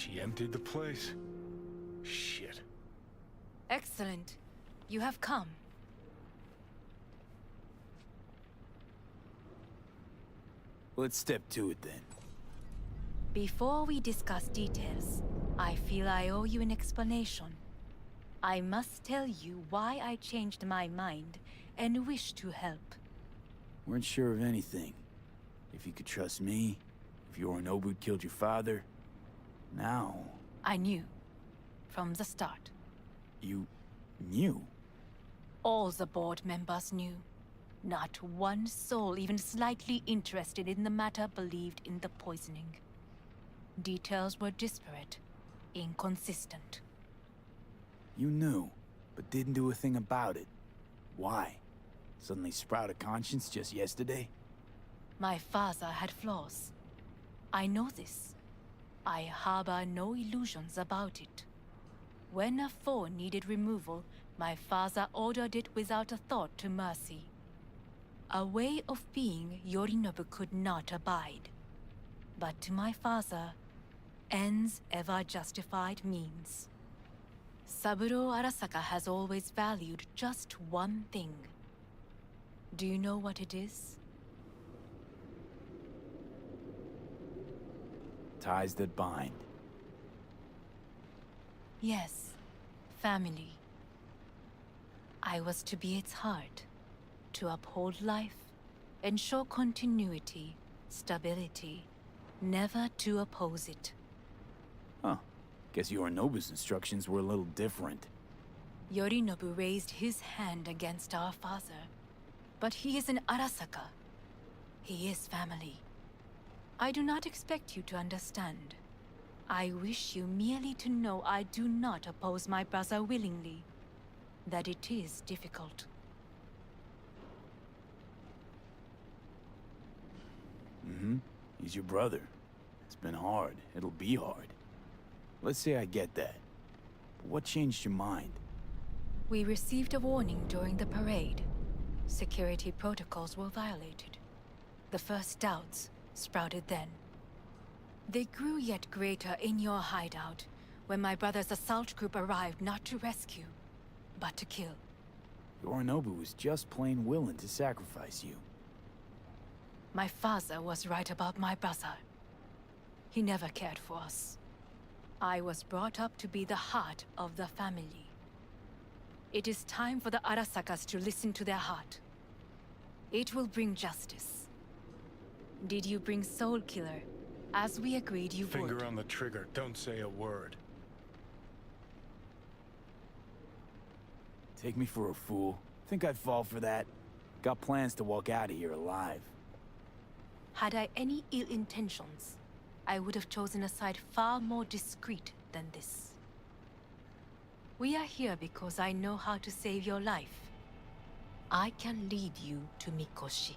She emptied the place. Shit. Excellent. You have come. Let's step to it then. Before we discuss details, I feel I owe you an explanation. I must tell you why I changed my mind and wish to help. Weren't sure of anything. If you could trust me, if Yorinobu killed your father. Now... I knew. From the start. You... knew? All the board members knew. Not one soul even slightly interested in the matter believed in the poisoning. Details were disparate, inconsistent. You knew, but didn't do a thing about it. Why? Suddenly sprout a conscience just yesterday? My father had flaws. I know this. I harbor no illusions about it. When a foe needed removal, my father ordered it without a thought to mercy. A way of being Yorinobu could not abide. But to my father, ends ever justified means. Saburo Arasaka has always valued just one thing. Do you know what it is? Ties that bind. Yes, family. I was to be its heart, to uphold life, ensure continuity, stability, never to oppose it. Huh. Guess Yorinobu's instructions were a little different. Yorinobu raised his hand against our father, but he is an Arasaka. He is family. I do not expect you to understand. I wish you merely to know I do not oppose my brother willingly, that it is difficult. Mm-hmm. He's your brother. It's been hard. It'll be hard. Let's say I get that. But what changed your mind? We received a warning during the parade. Security protocols were violated. The first doubts sprouted then. They grew yet greater in your hideout, when my brother's assault group arrived not to rescue, but to kill. Yorinobu was just plain willing to sacrifice you. My father was right about my brother. He never cared for us. I was brought up to be the heart of the family. It is time for the Arasakas to listen to their heart. It will bring justice. Did you bring Soul Killer, as we agreed you would? Finger on the trigger, don't say a word. Take me for a fool. Think I'd fall for that? Got plans to walk out of here alive. Had I any ill intentions, I would have chosen a side far more discreet than this. We are here because I know how to save your life. I can lead you to Mikoshi.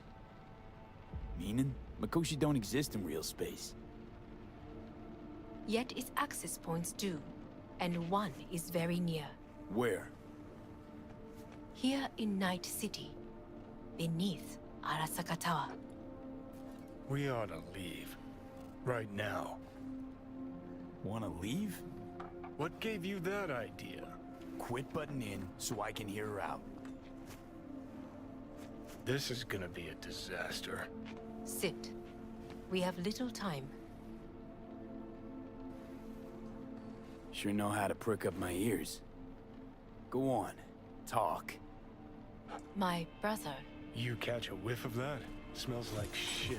Meaning? Mikoshi don't exist in real space. Yet its access points do, and one is very near. Where? Here in Night City, beneath Arasaka Tower. We ought to leave. Right now. Wanna leave? What gave you that idea? Quit butting in so I can hear her out. This is gonna be a disaster. Sit. We have little time. Sure know how to prick up my ears. Go on, talk. My brother. You catch a whiff of that? Smells like shit.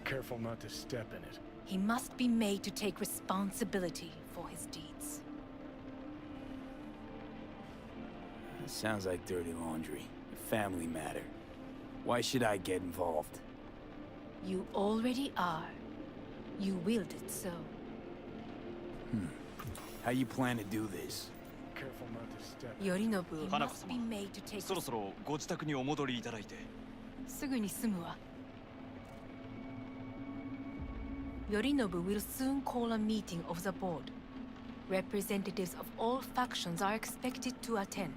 Careful not to step in it. He must be made to take responsibility for his deeds. Sounds like dirty laundry. A family matter. Why should I get involved? You already are. You willed it so. How you plan to do this? Careful not to step. Yorinobu Hanako-sama. must be made to take そろそろご自宅にお戻りいただいて。すぐに済むわ。Yorinobu will soon call a meeting of the board. Representatives of all factions are expected to attend.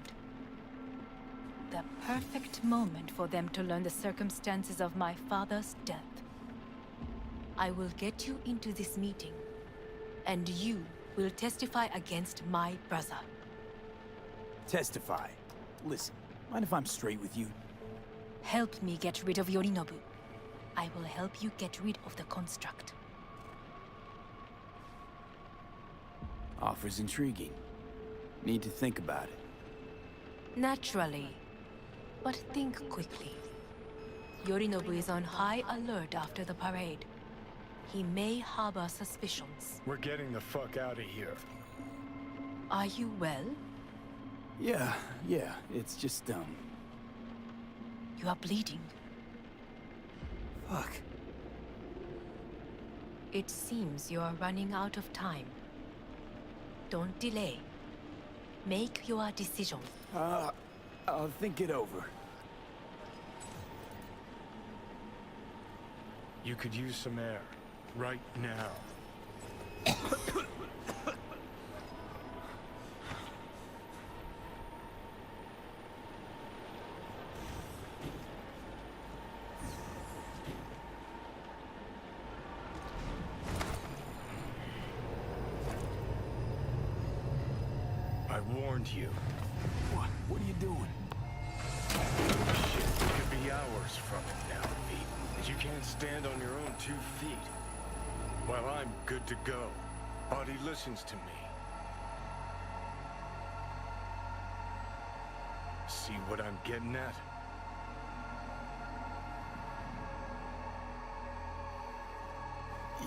The perfect moment for them to learn the circumstances of my father's death. I will get you into this meeting, and you will testify against my brother. Testify. Listen, mind if I'm straight with you? Help me get rid of Yorinobu. I will help you get rid of the construct. Offer's intriguing. Need to think about it. Naturally. But think quickly. Yorinobu is on high alert after the parade. He may harbor suspicions. We're getting the fuck out of here. Are you well? Yeah, it's just, You are bleeding. Fuck. It seems you are running out of time. Don't delay. Make your decision. I'll think it over. You could use some air. Right now. I warned you. What are you doing? Shit, we could be hours from it now, V. You can't stand on your own 2 feet. Well, I'm good to go. Body listens to me. See what I'm getting at?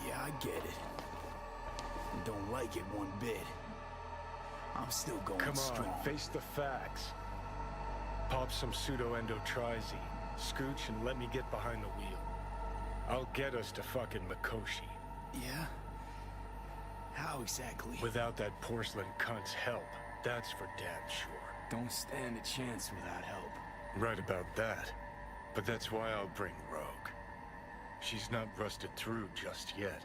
Yeah, I get it. Don't like it one bit. I'm still going Come on, strong. face the facts. Pop some pseudo-endotrizine. Scooch and let me get behind the wheel. I'll get us to fucking Mikoshi. Yeah? How exactly? Without that porcelain cunt's help. That's for damn sure. Don't stand a chance without help. Right about that. But that's why I'll bring Rogue. She's not rusted through just yet.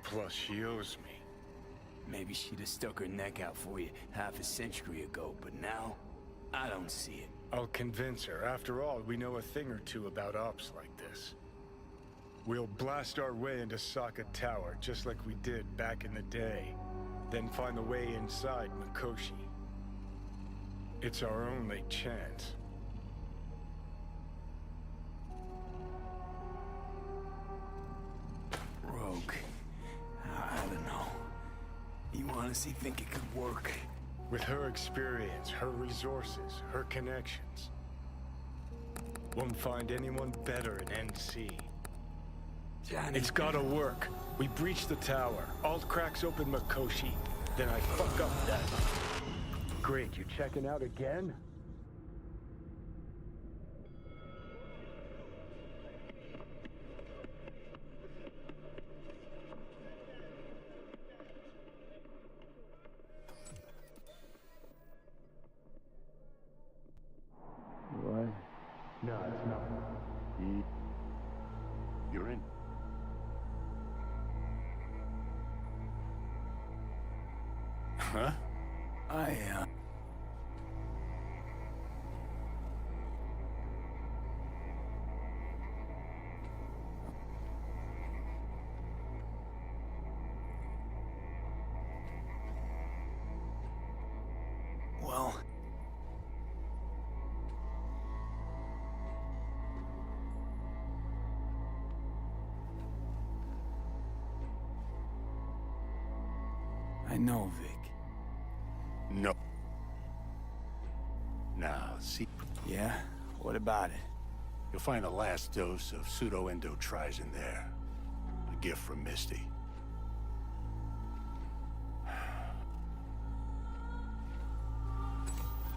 Plus, she owes me. Maybe she'd have stuck her neck out for you half a century ago, but now, I don't see it. I'll convince her. After all, we know a thing or two about ops like this. We'll blast our way into Sokka Tower, just like we did back in the day. Then find the way inside Mikoshi. It's our only chance. Rogue. I don't know. You honestly think it could work? With her experience, her resources, her connections. Won't find anyone better in NC. Johnny. It's gotta work. We breach the tower. Alt cracks open Mikoshi. Then I fuck up that. Great, you checking out again? What? No, it's not. You're in. Huh? Well... I know, Vic. No. Now, see, Yeah? What about it? you'll find the last dose of pseudo-endotrizine there. A gift from Misty.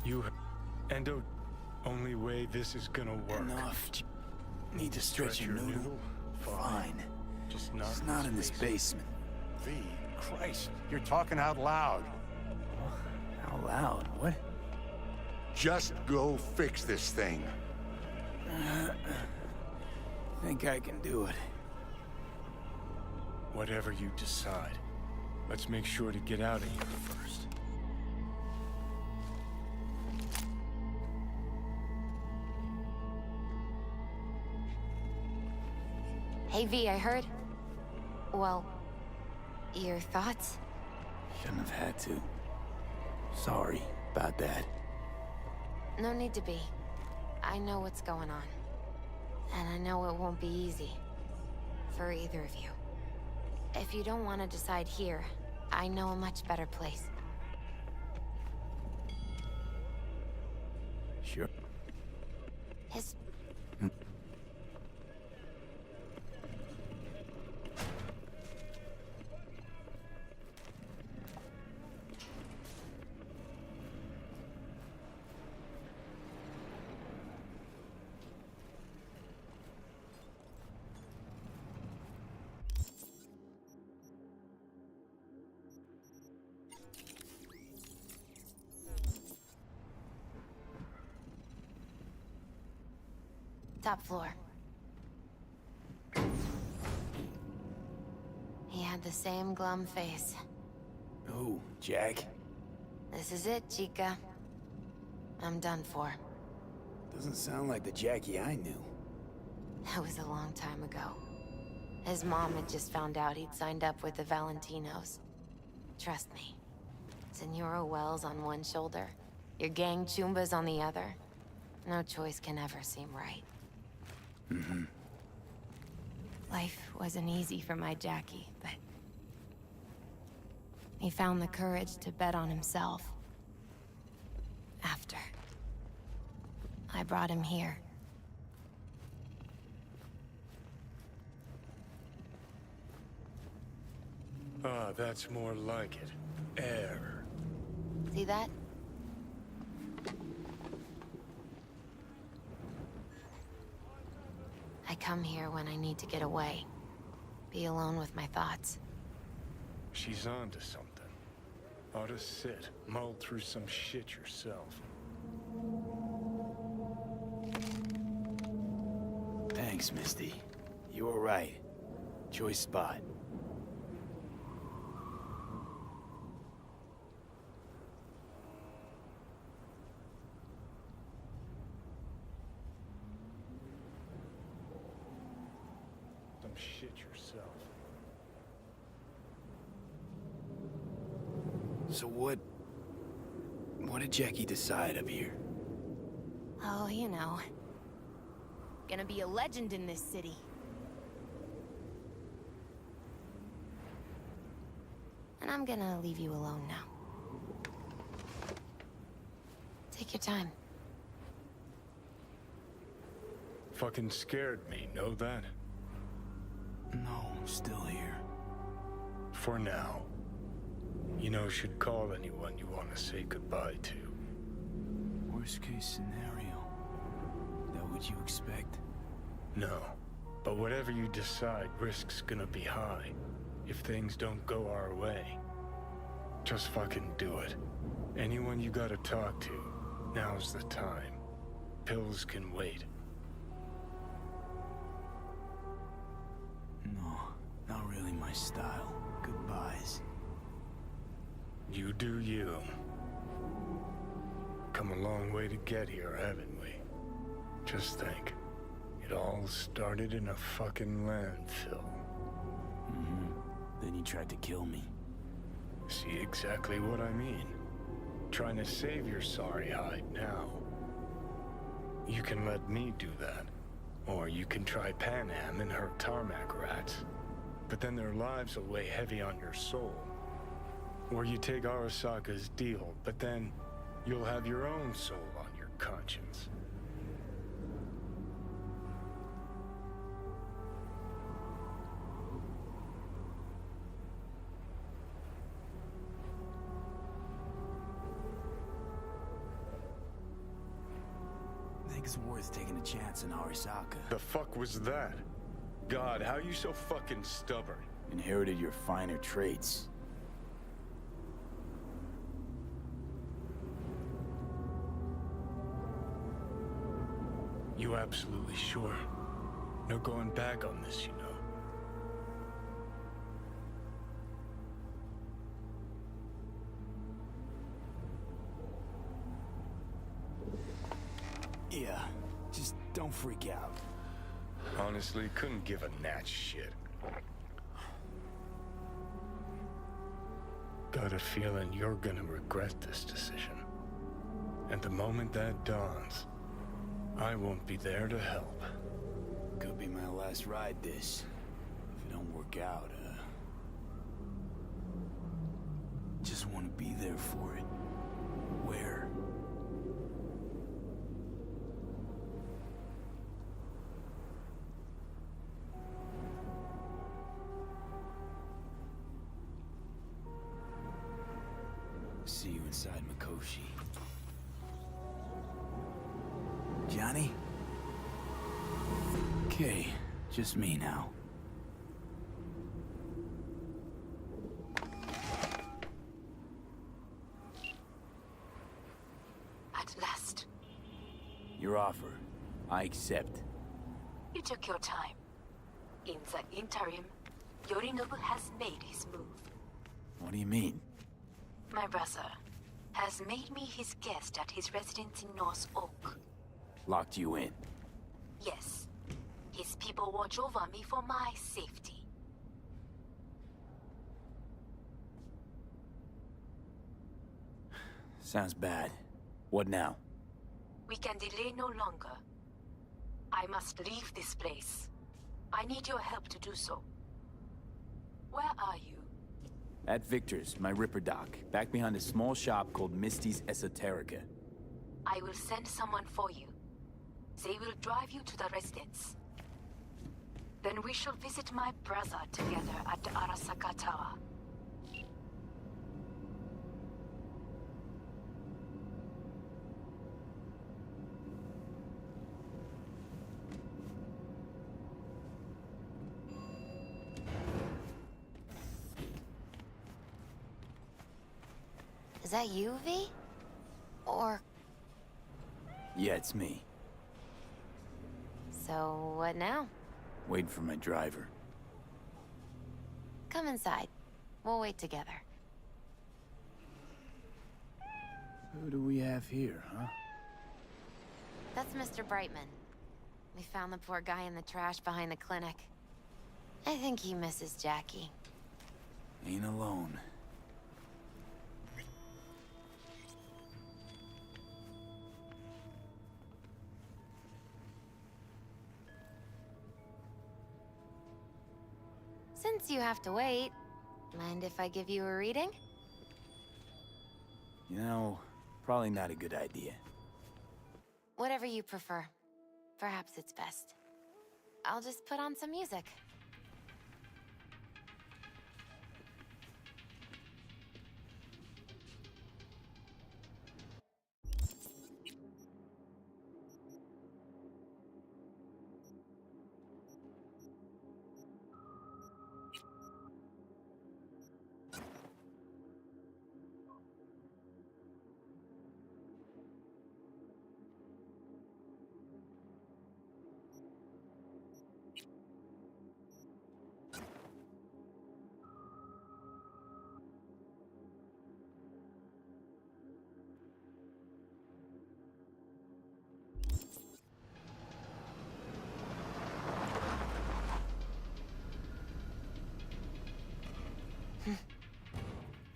You... Endo... Only way this is gonna work. Enough. Need to stretch your noodle? noodle? Fine. Just not It's not in this basement. V, Christ, you're talking out loud. Out loud? What? Just go fix this thing. Think I can do it. Whatever you decide. Let's make sure to get out of here first. Hey V, I heard... Well, Your thoughts? Shouldn't have had to. Sorry about that. No need to be. I know what's going on. And I know it won't be easy. For either of you. If you don't want to decide here, I know a much better place. Sure. His... Top floor. He had the same glum face. Who, Jack? This is it, Chica. I'm done for. Doesn't sound like the Jackie I knew. That was a long time ago. His mom had just found out he'd signed up with the Valentinos. Trust me. Senora Wells on one shoulder, your gang Chumbas on the other. No choice can ever seem right. Life wasn't easy for my Jackie, but... he found the courage to bet on himself. After. I brought him here. Ah, that's more like it. Air. See that? I come here when I need to get away. Be alone with my thoughts. She's onto something. Ought to sit, mull through some shit yourself. Thanks, Misty. You were right. Choice spot. Some shit yourself. So what did Jackie decide up here? Oh, you know. Gonna be a legend in this city. And I'm gonna leave you alone now. Take your time. Fucking scared me, know that? No, still here. For now. You know, should call anyone you want to say goodbye to. Worst case scenario. That what you expect? No. But whatever you decide, risk's gonna be high. If things don't go our way. Just fucking do it. Anyone you gotta talk to, now's the time. Pills can wait. No, not really my style. Goodbyes. You do you. Come a long way to get here, haven't we? Just think. It all started in a fucking landfill. Then you tried to kill me. See exactly what I mean. Trying to save your sorry hide now. You can let me do that. Or you can try Panam and her tarmac rats. But then their lives will weigh heavy on your soul. Or you take Arasaka's deal, but then you'll have your own soul on your conscience. Think it's worth taking a chance on Arasaka. The fuck was that? God, how you so fucking stubborn? Inherited your finer traits. You absolutely sure? No going back on this, you know. Yeah, just don't freak out. Honestly, couldn't give a gnat's shit. got a feeling you're gonna regret this decision. And the moment that dawns, I won't be there to help. Could be my last ride this. If it don't work out, just want to be there for it. Where? See you inside Mikoshi. Johnny? Okay, just me now. At last. Your offer. I accept. You took your time. In the interim, Yorinobu has made his move. What do you mean? My brother has made me his guest at his residence in North Oak. Locked you in. Yes. His people watch over me for my safety. Sounds bad. What now? We can delay no longer. I must leave this place. I need your help to do so. Where are you? At Victor's, my Ripper dock, back behind a small shop called Misty's Esoterica. I will send someone for you. They will drive you to the residence. Then we shall visit my brother together at the Arasaka Tower. Is that you, V? Or... Yeah, it's me. So, what now? Waiting for my driver. Come inside. We'll wait together. Who do we have here, huh? That's Mr. Brightman. We found the poor guy in the trash behind the clinic. I think he misses Jackie. Ain't alone. Since you have to wait, mind if I give you a reading? You know, probably not a good idea. Whatever you prefer. Perhaps it's best. I'll just put on some music.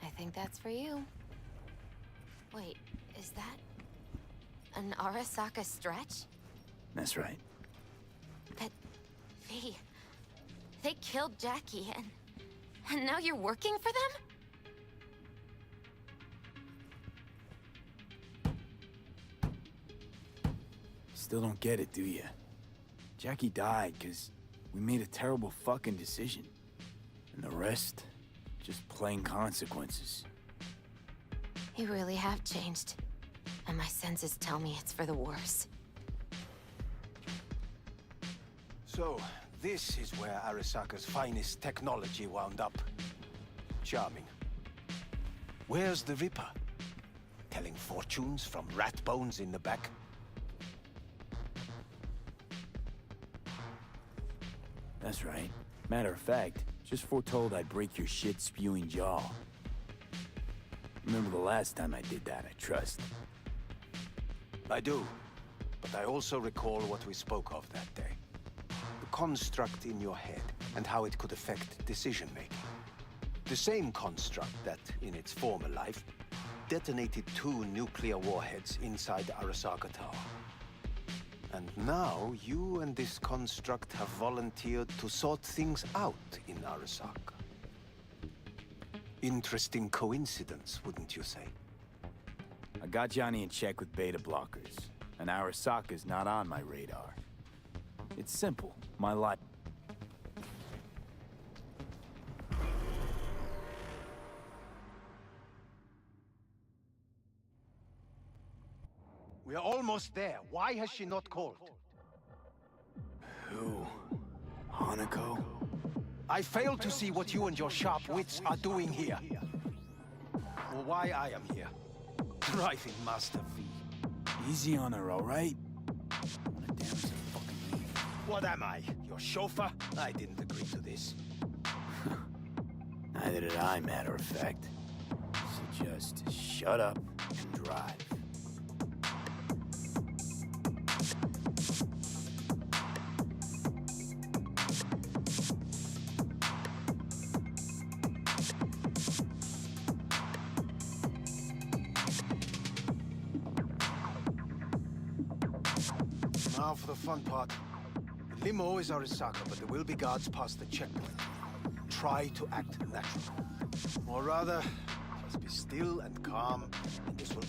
I think that's for you. Wait, is that an Arasaka stretch? That's right. But they killed Jackie and now you're working for them? Still don't get it, do ya? Jackie died because we made a terrible fucking decision. And the rest, just plain consequences. You really have changed. And my senses tell me it's for the worse. So, this is where Arasaka's finest technology wound up. Charming. Where's the Ripper? Telling fortunes from rat bones in the back? That's right. Matter of fact, just foretold I'd break your shit-spewing jaw. Remember the last time I did that, I trust. I do. But I also recall what we spoke of that day. The construct in your head, and how it could affect decision-making. The same construct that, in its former life, detonated 2 nuclear warheads inside Arasaka Tower. And now, you and this construct have volunteered to sort things out in Arasaka. Interesting coincidence, wouldn't you say? I got Johnny in check with beta blockers, and Arasaka's not on my radar. It's simple. My life. We're almost there. Why has she not called? Who? Hanako? I fail to see what you and your sharp wits are doing here. Or why I am here. Driving Master V. Easy on her, all right? Wanna damage the fucking leave. What am I? Your chauffeur? I didn't agree to this. Neither did I, matter of fact. So just shut up and drive. Now for the fun part. The limo is Arasaka, but there will be guards past the checkpoint. Try to act natural. Or rather, just be still and calm, and this will...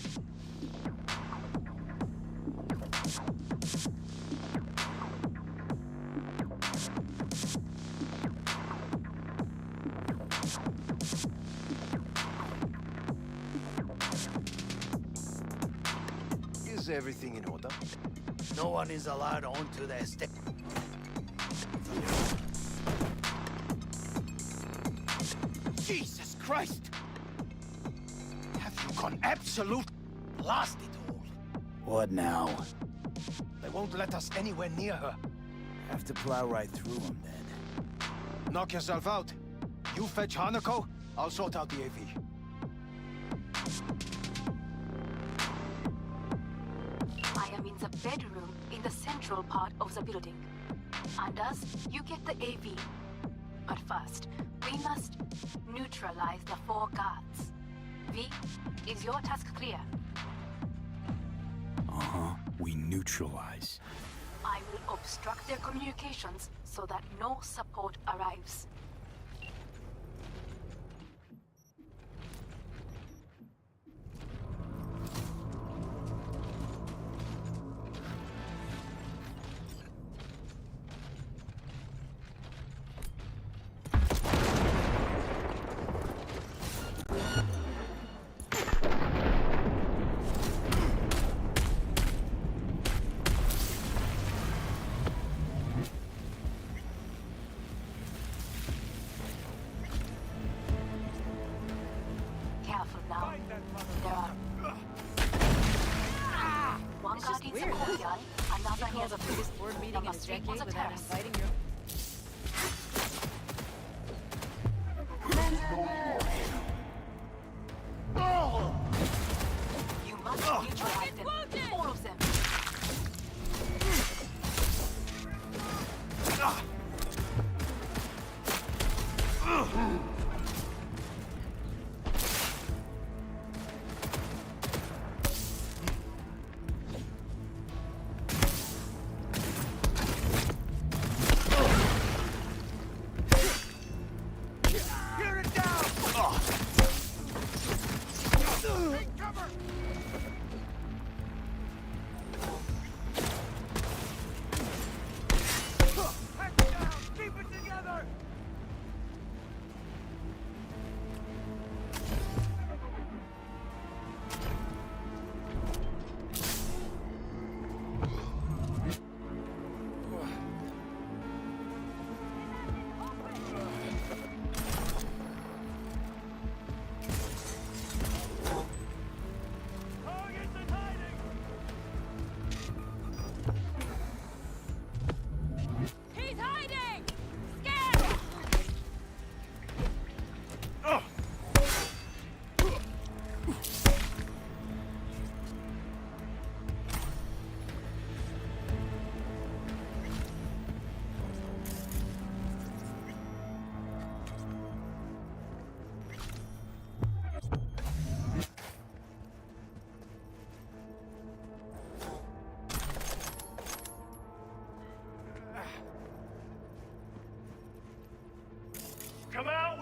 Is everything in order? No one is allowed onto the estate. Jesus Christ! Have you gone absolute? Blast it all! What now? They won't let us anywhere near her. Have to plow right through them, then. Knock yourself out. You fetch Hanako, I'll sort out the AV. I am in the bedroom in the central part of the building. Anders, you get the AV. But first, we must neutralize the 4 guards. V, is your task clear? Uh-huh. We neutralize. I will obstruct their communications so that no support arrives. Careful now. There are... One guard in the courtyard, another near the police board meeting in street on the terrace. You must neutralize them, all of them.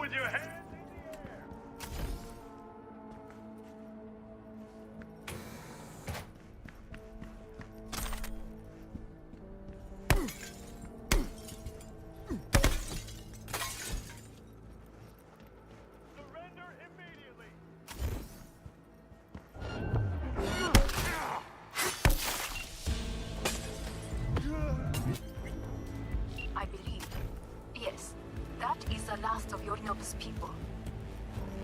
with your hands in the air. Surrender immediately. I believe. Yes, that is the last of Yorinobu's people.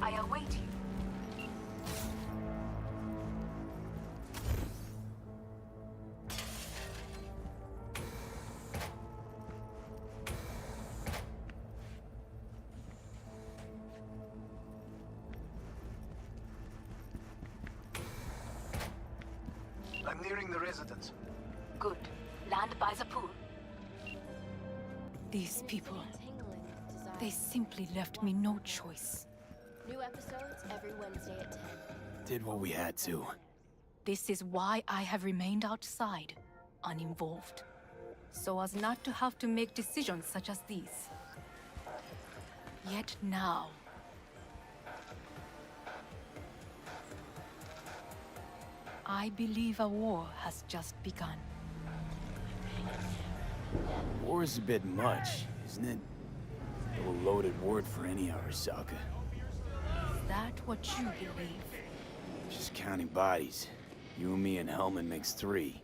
I await you. I'm nearing the residence. Good. Land by the pool. These people, they simply left me no choice. New episodes every Wednesday at 10. Did what we had to. This is why I have remained outside, uninvolved. So as not to have to make decisions such as these. Yet now, I believe a war has just begun. War is a bit much, isn't it? A loaded word for any Arasaka. Is that what you believe? Just counting bodies. You and me and Hellman makes 3.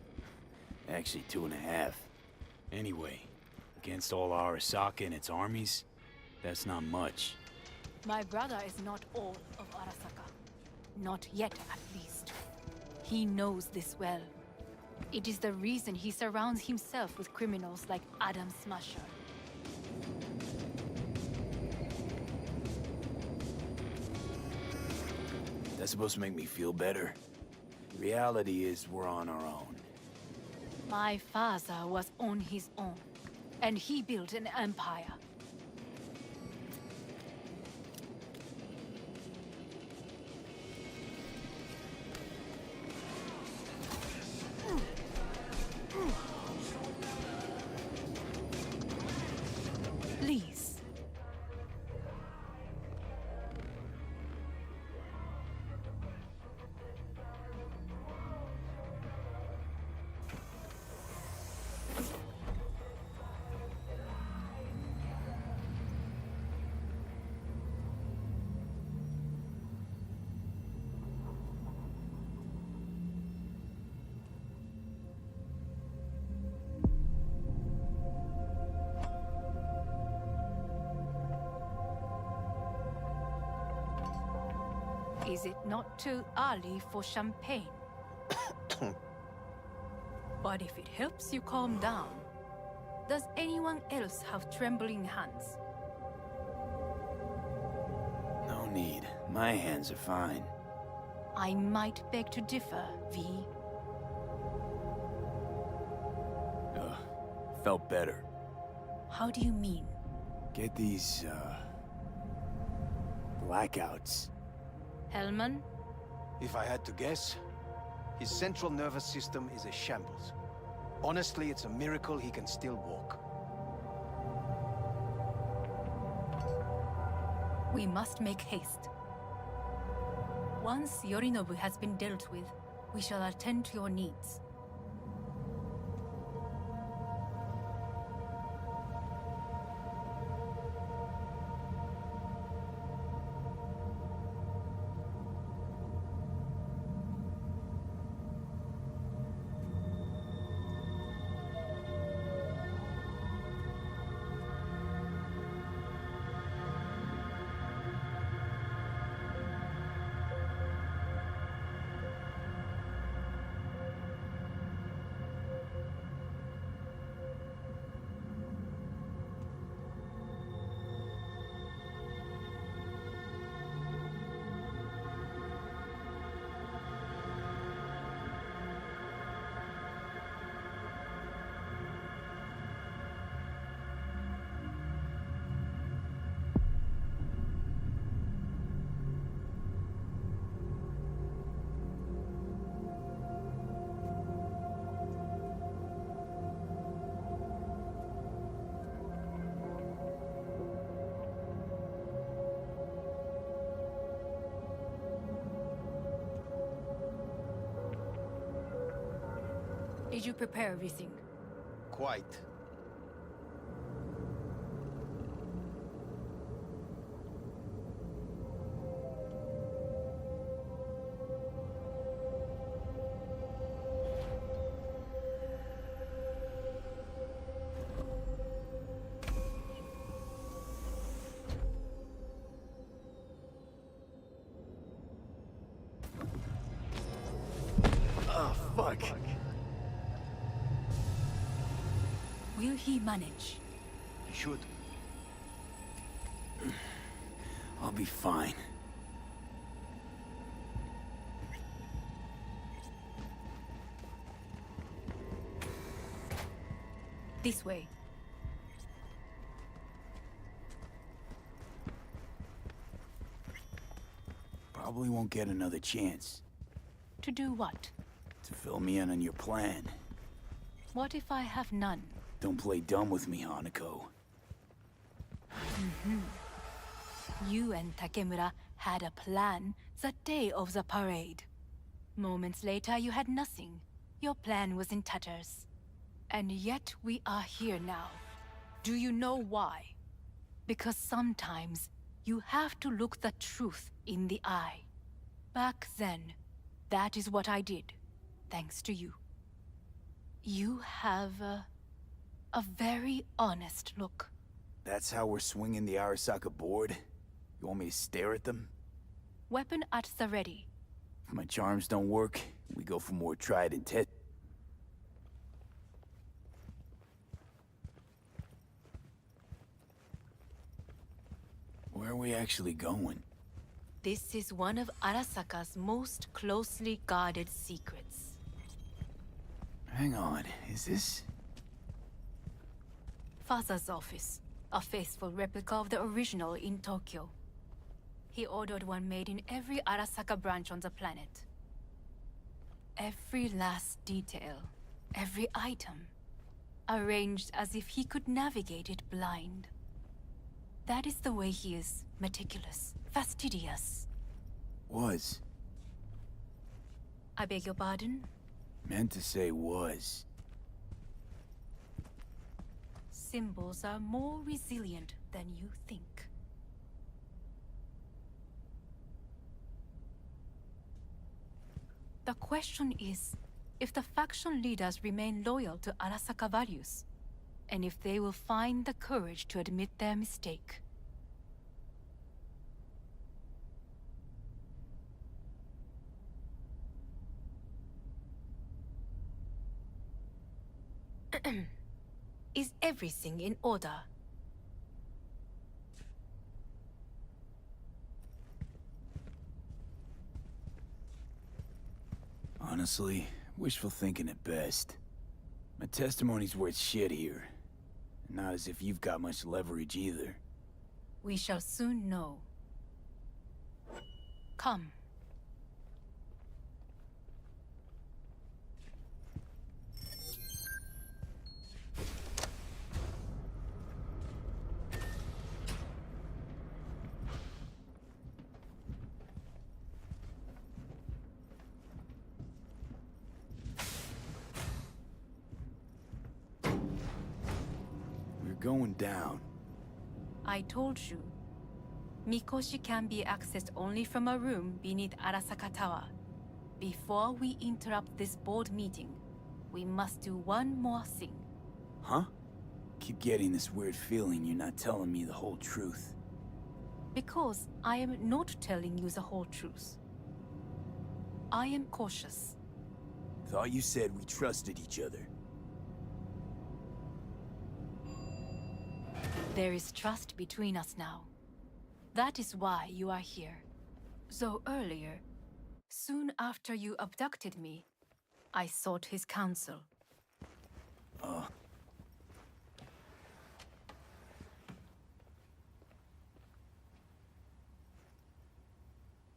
Actually, 2.5. Anyway, against all Arasaka and its armies, that's not much. My brother is not all of Arasaka. Not yet, at least. He knows this well. It is the reason he surrounds himself with criminals like Adam Smasher. That's supposed to make me feel better. Reality is we're on our own. My father was on his own, and he built an empire. Please. Is it not too early for champagne? But if it helps you calm down, does anyone else have trembling hands? No need. My hands are fine. I might beg to differ, V. Ugh. Felt better. How do you mean? Get these, blackouts. Hellman? If I had to guess, his central nervous system is a shambles. Honestly, it's a miracle he can still walk. We must make haste. Once Yorinobu has been dealt with, we shall attend to your needs. Did you prepare everything? Quite. Oh, fuck. Will he manage? He should. I'll be fine. This way. Probably won't get another chance To do what? to fill me in on your plan. What if I have none? Don't play dumb with me, Hanako. You and Takemura had a plan the day of the parade. Moments later, you had nothing. Your plan was in tatters. And yet we are here now. Do you know why? Because sometimes you have to look the truth in the eye. Back then, that is what I did, thanks to you. You have a very honest look. That's how we're swinging the Arasaka board? You want me to stare at them? Weapon at the ready. If my charms don't work, we go for more tried and tested. Where are we actually going? This is one of Arasaka's most closely guarded secrets. Hang on, is this... Father's office, a faithful replica of the original in Tokyo. He ordered one made in every Arasaka branch on the planet. Every last detail, every item, arranged as if he could navigate it blind. That is the way he is, meticulous, fastidious. Was. I beg your pardon? Meant to say was. Symbols are more resilient than you think. The question is, if the faction leaders remain loyal to Arasaka values, and if they will find the courage to admit their mistake. Is everything in order? Honestly, wishful thinking at best. My testimony's worth shit here. Not as if you've got much leverage either. We shall soon know. Come. Going down. I told you. Mikoshi can be accessed only from a room beneath Arasaka Tower. Before we interrupt this board meeting, we must do one more thing. Huh? Keep getting this weird feeling you're not telling me the whole truth. Because I am not telling you the whole truth. I am cautious. Thought you said we trusted each other. There is trust between us now. That is why you are here. So earlier, soon after you abducted me, I sought his counsel.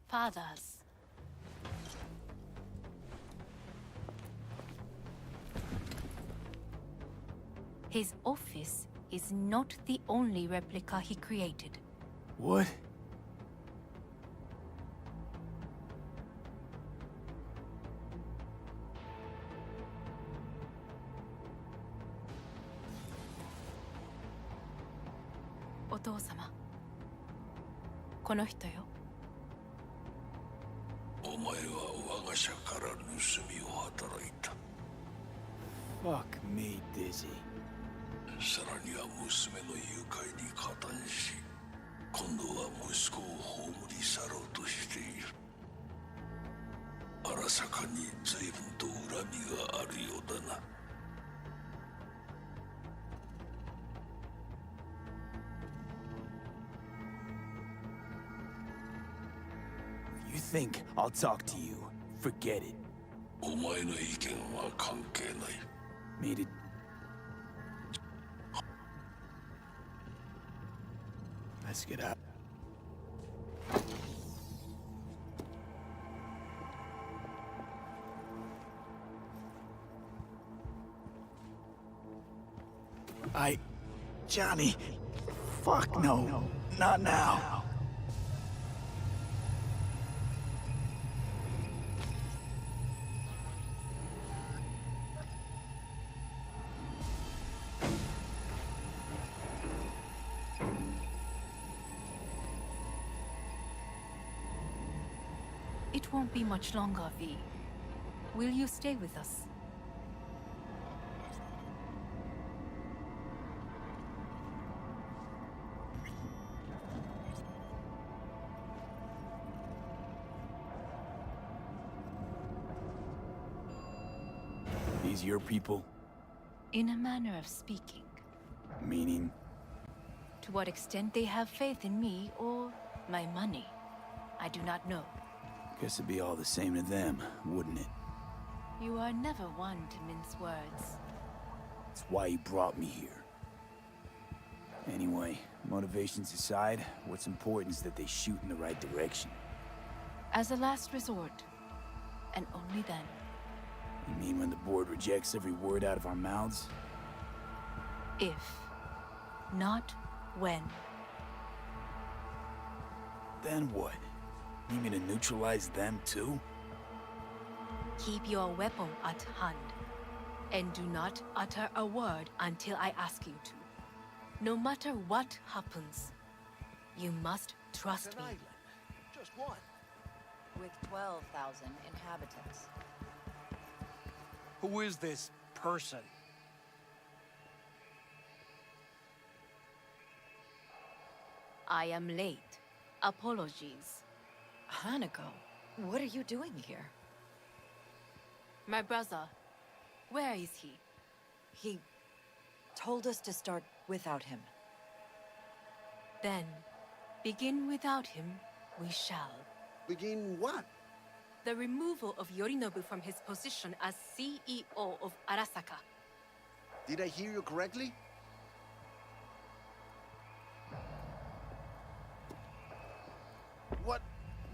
Fathers. His office is not the only replica he created. What? お父様。この人よ。お前は我が社から盗みを働いた。 Fuck me, Dizzy. さらには娘の誘拐に加担し、今度は息子を葬り去ろうとしている。荒坂に随分と恨みがあるようだな。You think I'll talk to you? Forget it. お前の意見は関係ない。Made it. Let's get out. Johnny. Fuck no. Not now. It won't be much longer, V. Will you stay with us? These your people? In a manner of speaking. Meaning? To what extent they have faith in me or my money, I do not know. Guess it'd be all the same to them, wouldn't it? You are never one to mince words. That's why you brought me here. Anyway, motivations aside, what's important is that they shoot in the right direction. As a last resort, and only then. You mean when the board rejects every word out of our mouths? If, not when. Then what? Need me to neutralize them too? Keep your weapon at hand, and do not utter a word until I ask you to. No matter what happens, you must trust me. Just one. With 12,000 inhabitants. Who is this person? I am late. Apologies. Hanako, what are you doing here? My brother, where is he? He told us to start without him. Then, begin without him, we shall. Begin what? The removal of Yorinobu from his position as CEO of Arasaka. Did I hear you correctly?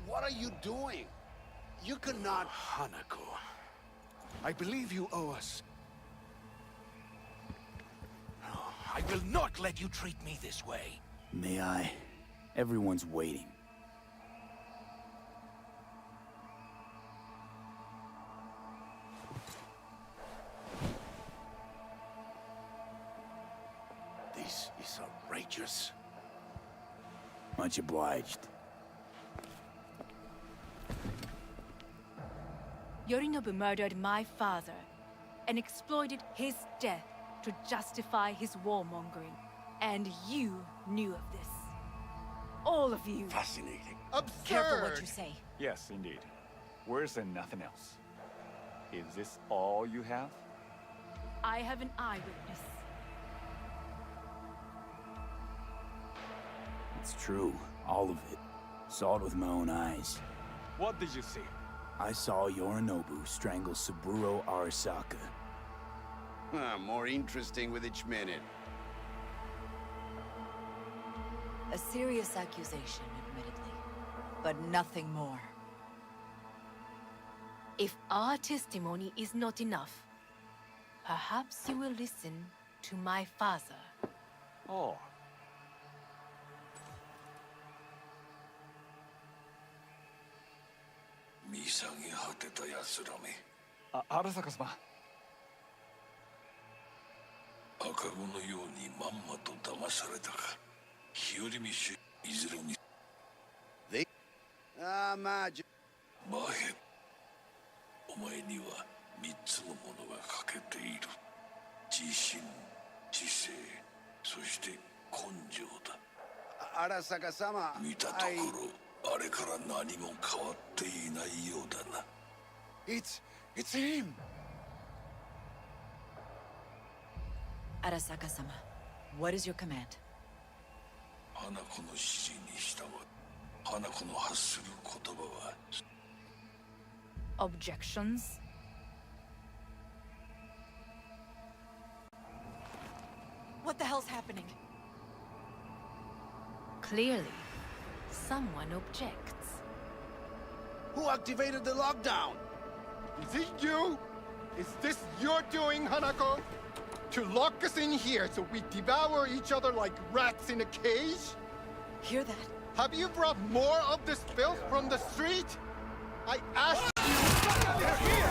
What are you doing? You cannot... Hanako, I believe you owe us. I will not let you treat me this way. May I? Everyone's waiting. This is outrageous. Much obliged. Yorinobu murdered my father and exploited his death to justify his warmongering. And you knew of this. All of you. Fascinating. Absurd! Careful what you say. Yes, indeed. Worse than nothing else. Is this all you have? I have an eyewitness. It's true. All of it. Saw it with my own eyes. What did you see? I saw Yorinobu strangle Saburo Arasaka. More interesting with each minute. A serious accusation, admittedly. But nothing more. If our testimony is not enough, perhaps you will listen to my father. Oh. Arasaka様。赤子のようにまんまと騙されたか。日和見しいずれに They? Ah, magic. マヘンお前には3つのものが欠けている自信知性そして根性だ Arasaka-sama, 見たところあれから何も変わっていないようだな It's him! Arasaka-sama, what is your command? 花子の指示に従う花子の発する言葉は Objections? What the hell's happening? Clearly, someone objects. Who activated the lockdown? Is it you? Is this your doing, Hanako? To lock us in here so we devour each other like rats in a cage? Hear that? Have you brought more of this filth from the street? I asked you... They're here!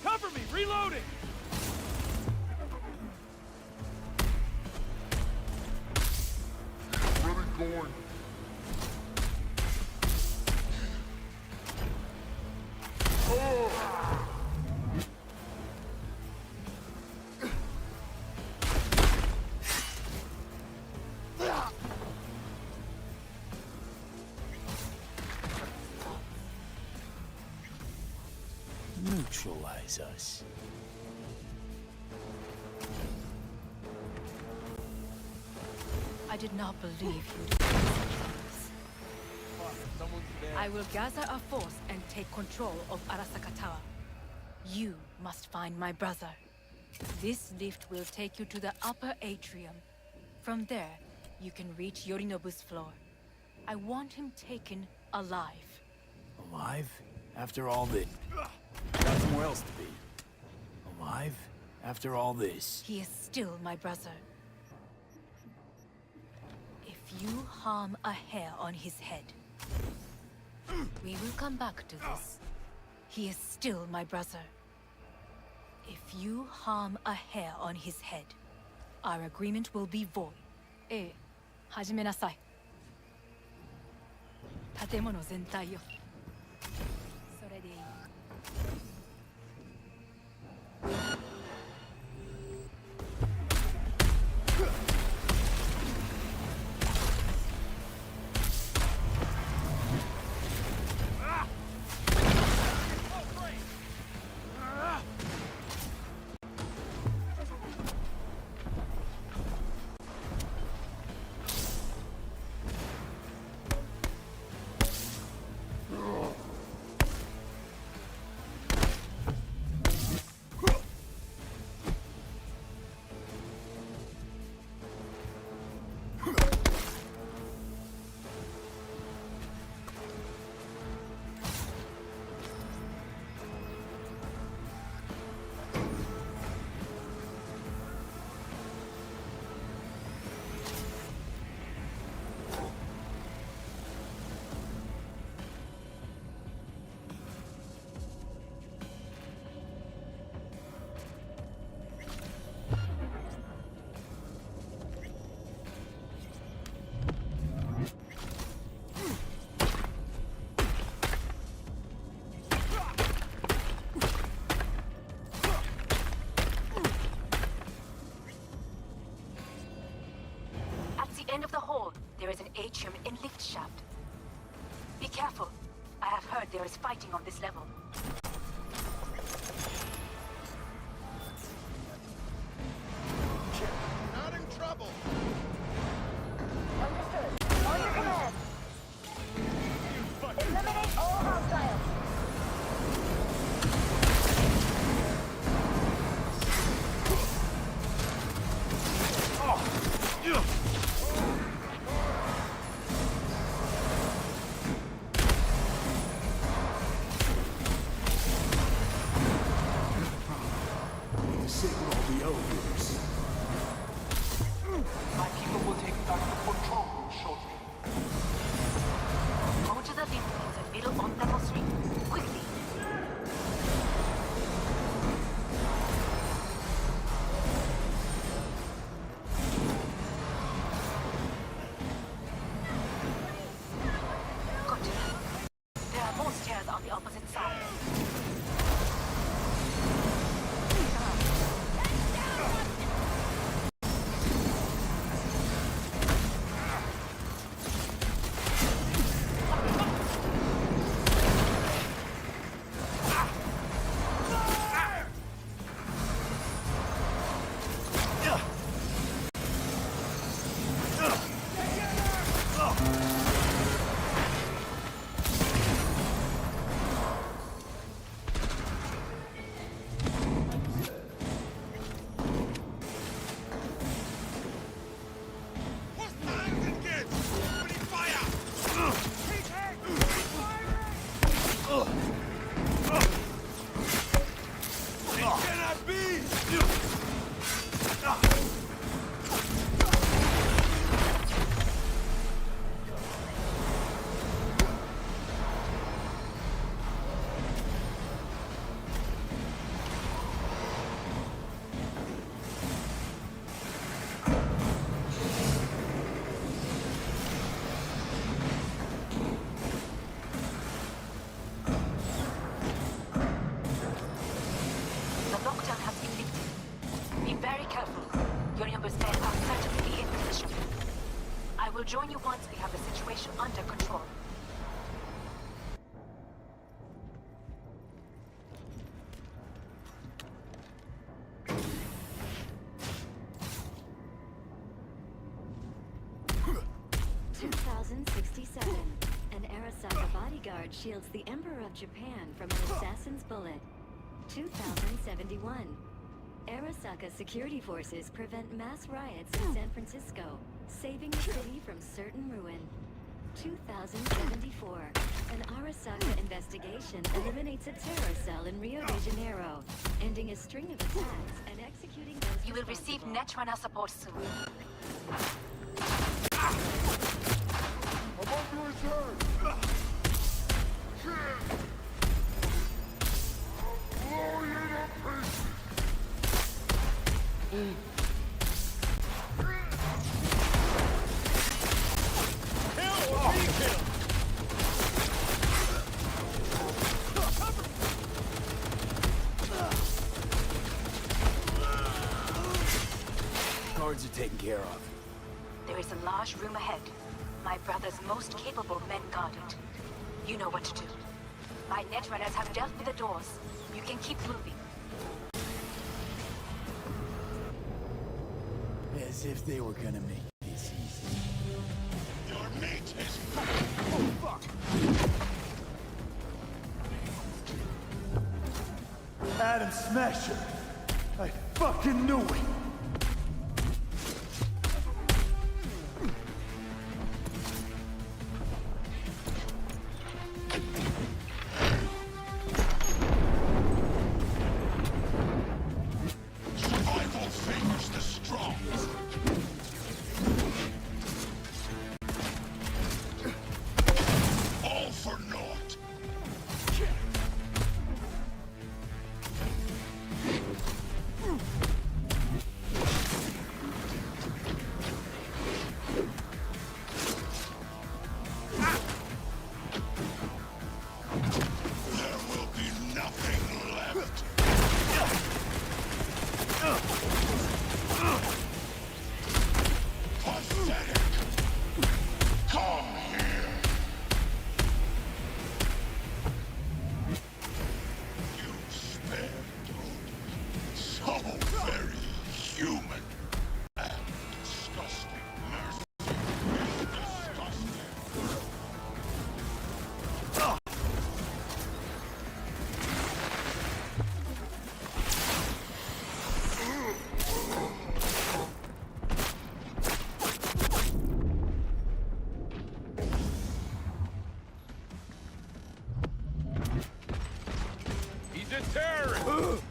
Cover me! Reloading! Neutralize us. I did not believe you'd do such things. I will gather a force and take control of Arasaka Tower. You must find my brother. This lift will take you to the upper atrium. From there, you can reach Yorinobu's floor. I want him taken alive. Alive? After all this... Got somewhere else to be. Alive? After all this... He is still my brother. If you harm a hair on his head, we will come back to this. He is still my brother. If you harm a hair on his head, our agreement will be void. 始めなさい。建物全体よ。それでいい。End of the hall, there is an atrium and lift shaft. Be careful. I have heard there is fighting on this level. Not in trouble! Understood. On your command. Eliminate all hostiles. bodyguard shields the Emperor of Japan from an assassin's bullet. 2071. Arasaka security forces prevent mass riots in San Francisco, saving the city from certain ruin. 2074. An Arasaka investigation eliminates a terror cell in Rio de Janeiro, ending a string of attacks and executing those You will receive Netrunner support soon. Guards are taken care of. There is a large room ahead. My brother's most capable men guard it. You know what to do. My Netrunners have dealt with the doors. You can keep moving. As if they were gonna make this easy. Your mate is... Oh, fuck! Adam Smasher! I fucking knew it! Survival favors the strong. All for naught. There will be nothing left. Pathetic. Come here. You spared Dude. So very human. And disgusting. Mercy is disgusting. He's a terrorist!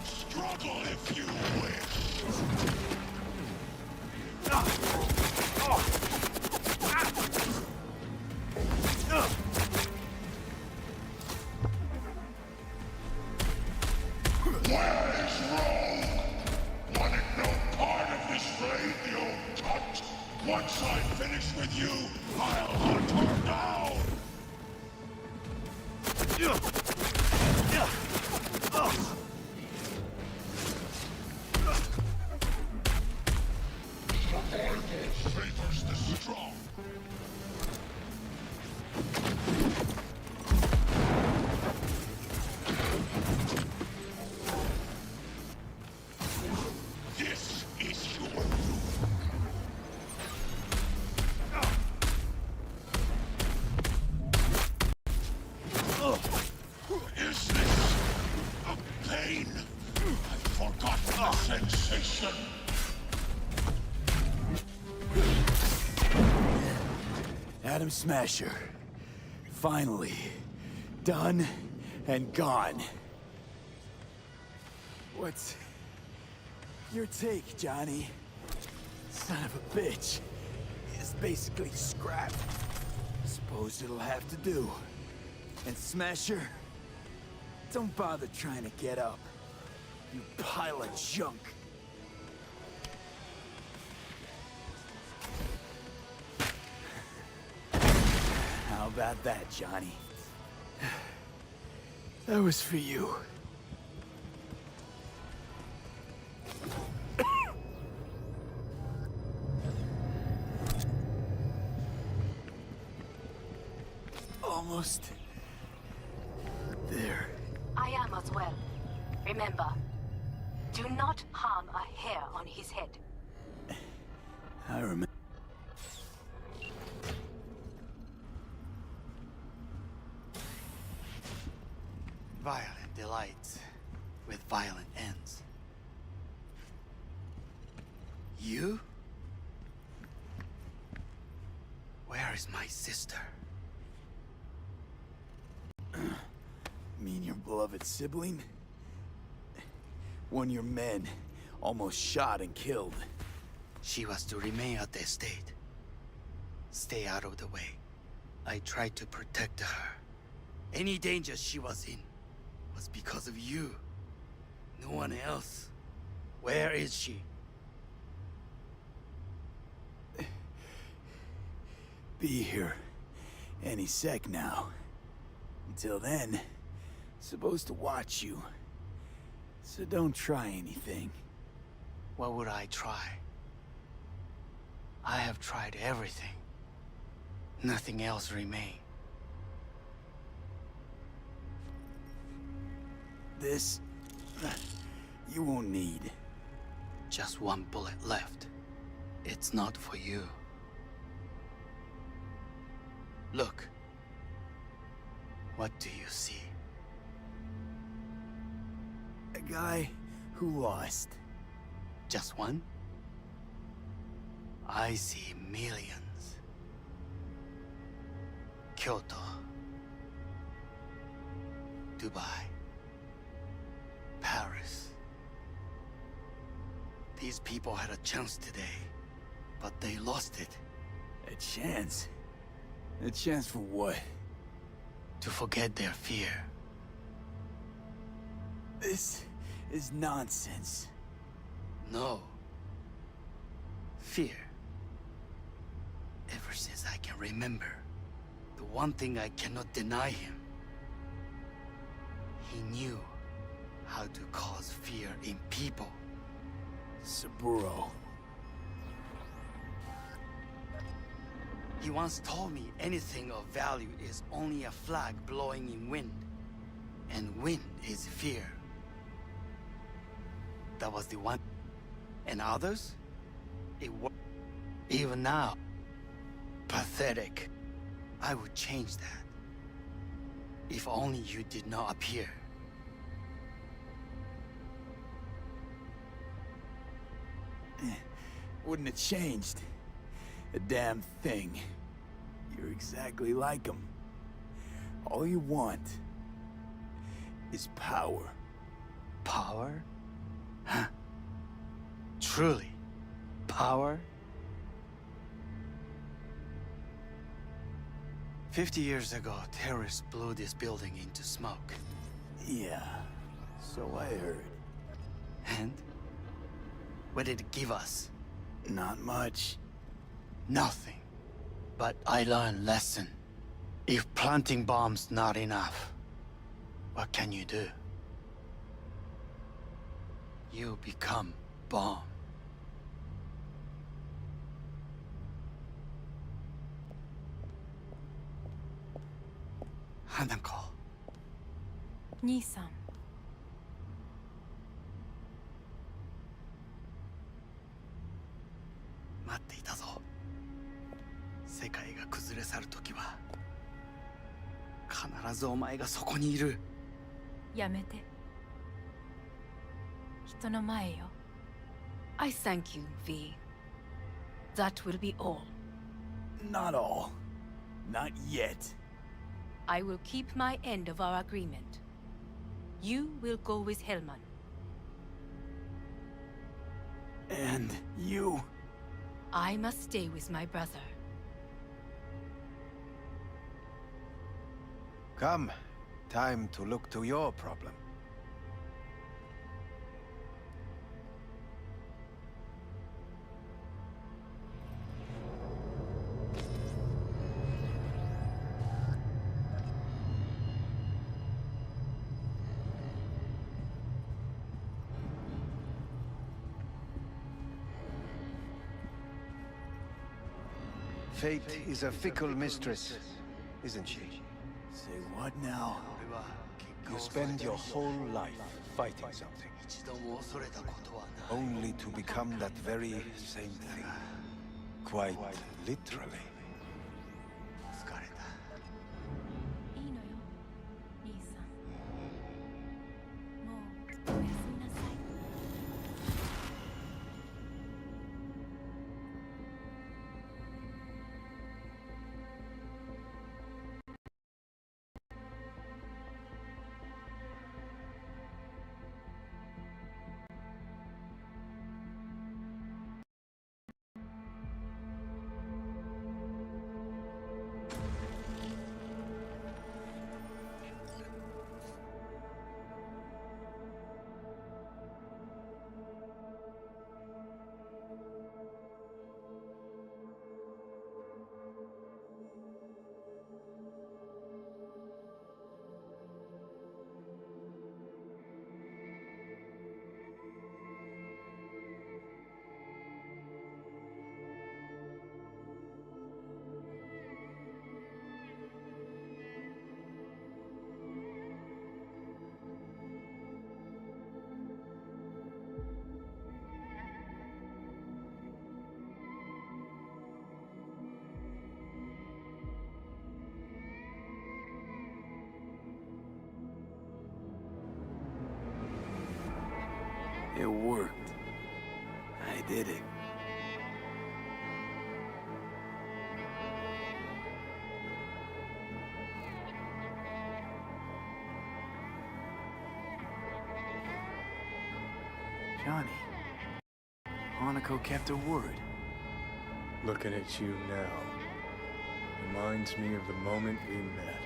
Struggle if you wish. Where is wrong? Wanted no part of this raid, you old cunt. Once I finish with you, I'll hunt her down. Survival favors the strong. This is your doom. Is this a pain? I've forgotten the sensation. Adam Smasher. Finally. Done and gone. What's your take, Johnny? Son of a bitch. It's basically scrap. Suppose it'll have to do. And Smasher, don't bother trying to get up. You pile of junk. How about that, Johnny? That was for you. lost. There. I am as well. Remember, do not harm a hair on his head. I remember. Violent delights with violent ends. You? Where is my sister? Mean your beloved sibling? One of your men almost shot and killed. She was to remain at the estate. Stay out of the way. I tried to protect her. Any danger she was in was because of you. No one else. Where is she? Be here any sec now. Until then, supposed to watch you. So don't try anything. What would I try? I have tried everything. Nothing else remains. This... you won't need. Just one bullet left. It's not for you. Look. What do you see? A guy who lost. Just one? I see millions. Kyoto. Dubai. Paris. These people had a chance today, but they lost it. A chance? A chance for what? To forget their fear. This is nonsense. No. Fear. Ever since I can remember, the one thing I cannot deny him. He knew how to cause fear in people. Saburo. He once told me anything of value is only a flag blowing in wind. And wind is fear. That was the one. And others? It was. Even now. Pathetic. I would change that. If only you did not appear. Wouldn't have changed a damn thing. You're exactly like him. All you want is power. Power? Huh? Truly? Power? 50 years ago, terrorists blew this building into smoke. Yeah, so I heard. And? What did it give us? Not much. Nothing. But I learned lesson. If planting bombs not enough, what can you do? You become bomb. Hanako. 兄さん。待っていたぞ。世界が崩れ去る時は必ずお前がそこにいる。やめて。人の前よ。I thank you, V. That will be all. Not all. Not yet. I will keep my end of our agreement. You will go with Hellman. And you? I must stay with my brother. Come. Time to look to your problem. Fate is a fickle mistress, isn't she? Say what now? You spend your whole life fighting something, only to become that very same thing. Quite literally. いいのよ、兄さん。もうおやすみなさい。It worked. I did it. Johnny. Hanako kept her word. Looking at you now reminds me of the moment we met.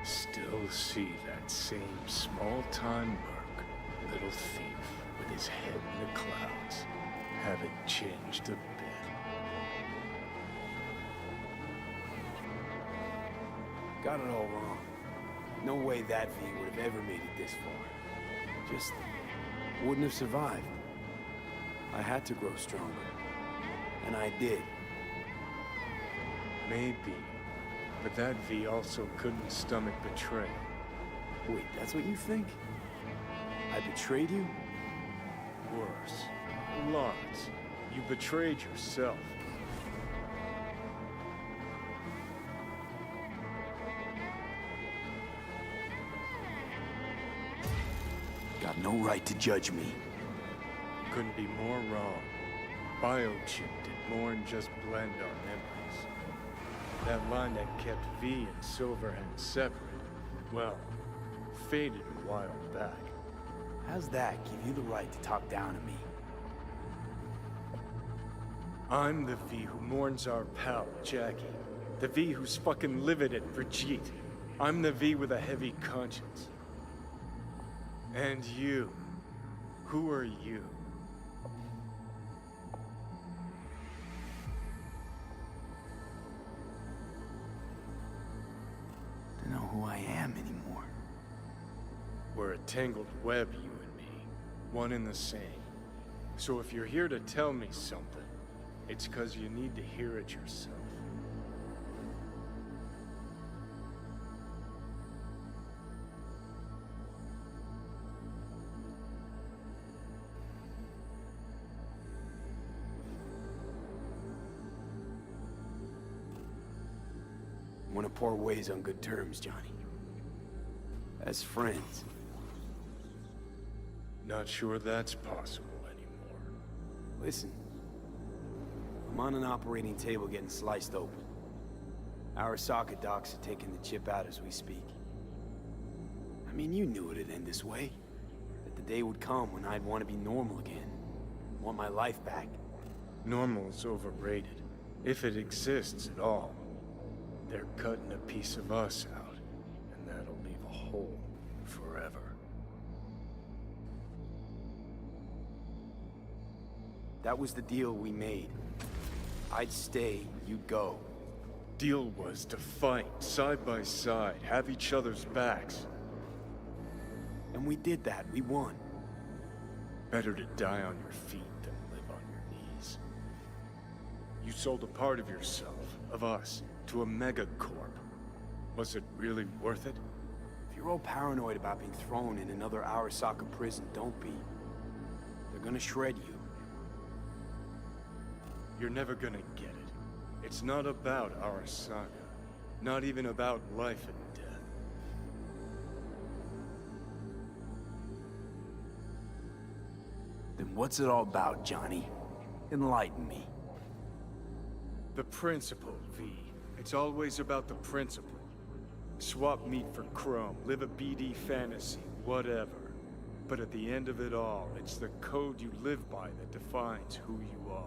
Still see that same small-time merc, little thief, with his head in the clouds. Haven't changed a bit. Got it all wrong. No way that V would have ever made it this far. Just wouldn't have survived. I had to grow stronger. And I did. Maybe. But that V also couldn't stomach betrayal. Wait, that's what you think? I betrayed you? Worse. Lots. You betrayed yourself. Got no right to judge me. Couldn't be more wrong. Biochip did more than just blend our memories. That line that kept V and Silverhand separate, well, faded a while back. How's that give you the right to talk down to me? I'm the V who mourns our pal, Jackie. The V who's fucking livid at Brigitte. I'm the V with a heavy conscience. And you. Who are you? To know who I am anymore. We're a tangled web, you and me. One and the same. So if you're here to tell me something, it's 'cause you need to hear it yourself. Want to part ways on good terms, Johnny. As friends. Not sure that's possible anymore. Listen. I'm on an operating table getting sliced open. Arasaka docs are taking the chip out as we speak. I mean, you knew it'd end this way. That the day would come when I'd want to be normal again. Want my life back. Normal's overrated. If it exists at all. They're cutting a piece of us out, and that'll leave a hole forever. That was the deal we made. I'd stay, you'd go. Deal was to fight, side by side, have each other's backs. And we did that, we won. Better to die on your feet than live on your knees. You sold a part of yourself, of us, to a megacorp. Was it really worth it? If you're all paranoid about being thrown in another Arasaka prison, don't be. They're gonna shred you. You're never gonna get it. It's not about Arasaka. Not even about life and death. Then what's it all about, Johnny? Enlighten me. The principle, V. It's always about the principle. Swap meat for chrome, live a BD fantasy, whatever. But at the end of it all, it's the code you live by that defines who you are.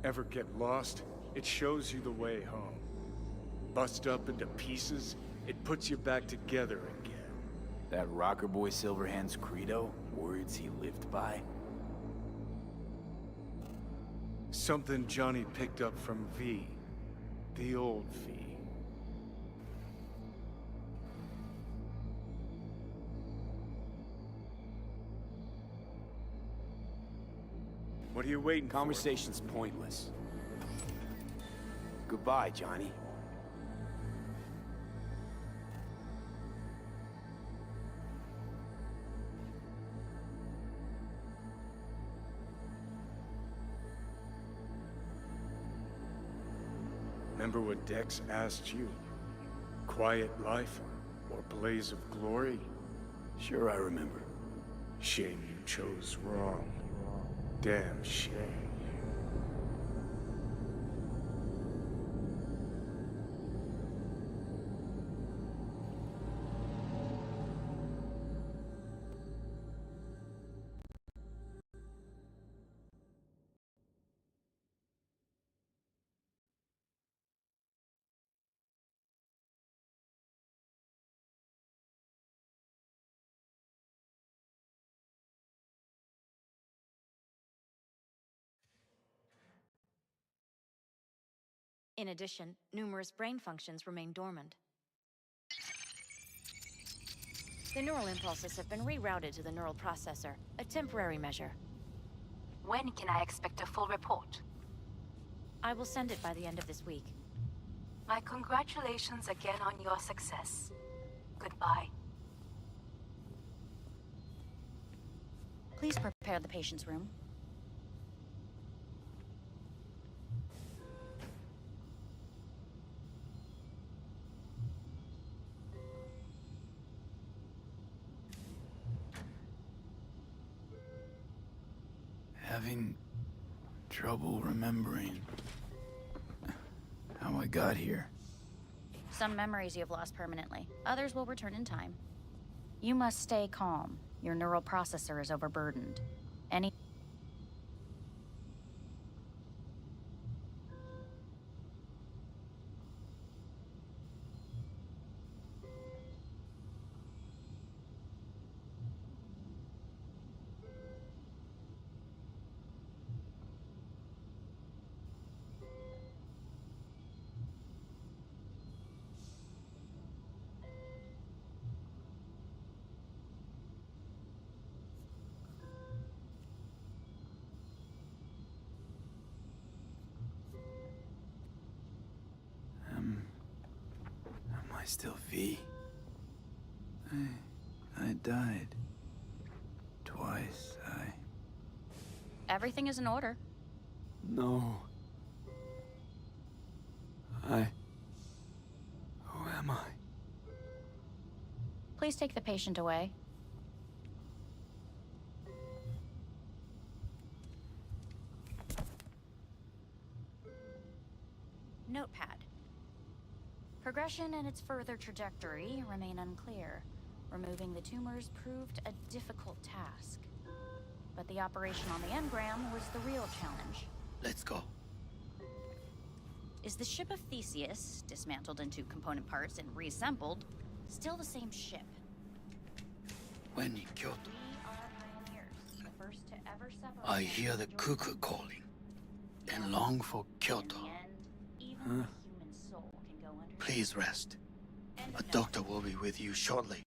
Ever get lost? It shows you the way home. Bust up into pieces, it puts you back together again. That rocker boy Silverhand's credo? Words he lived by? Something Johnny picked up from V. The old V. What are you waiting for? Conversation's pointless. Goodbye, Johnny. Remember what Dex asked you? Quiet life or blaze of glory? Sure, I remember. Shame you chose wrong. Damn shame. In addition, numerous brain functions remain dormant. The neural impulses have been rerouted to the neural processor, a temporary measure. When can I expect a full report? I will send it by the end of this week. My congratulations again on your success. Goodbye. Please prepare the patient's room. Having trouble remembering how I got here. Some memories you have lost permanently. Others will return in time. You must stay calm. Your neural processor is overburdened. Any... Am I still V? I died. Twice, Everything is in order. No. Who am I? Please take the patient away. Notepad. Progression and its further trajectory remain unclear. Removing the tumors proved a difficult task. But the operation on the engram was the real challenge. Let's go. Is the ship of Theseus, dismantled into component parts and reassembled, still the same ship? When in Kyoto, We are pioneers, the first to ever separate... I hear the cuckoo calling and long for Kyoto. In the end, even the human soul can go under... Please rest. A doctor will be with you shortly.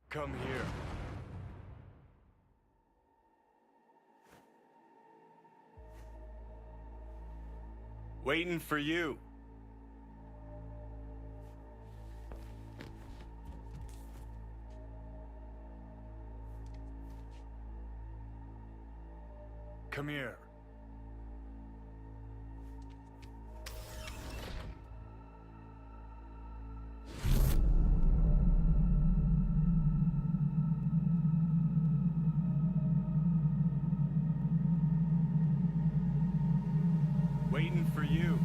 Come here. Waiting for you. Come here. Waiting for you.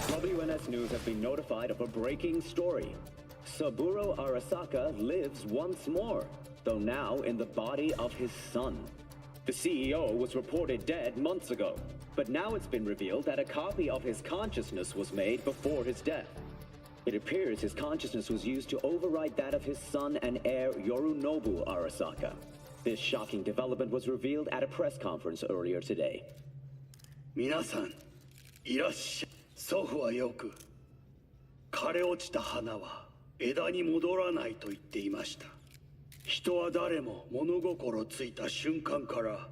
WNS News has been notified of a breaking story. Saburo Arasaka lives once more, though now in the body of his son. The CEO was reported dead months ago, but now it's been revealed that a copy of his consciousness was made before his death. It appears his consciousness was used to override that of his son and heir Yorunobu Arasaka. This shocking development was revealed at a press conference earlier today. 皆さん、いらっしゃい。祖父はよく、枯れ落ちた花は枝に戻らないと言っていました。人は誰も物心ついた瞬間から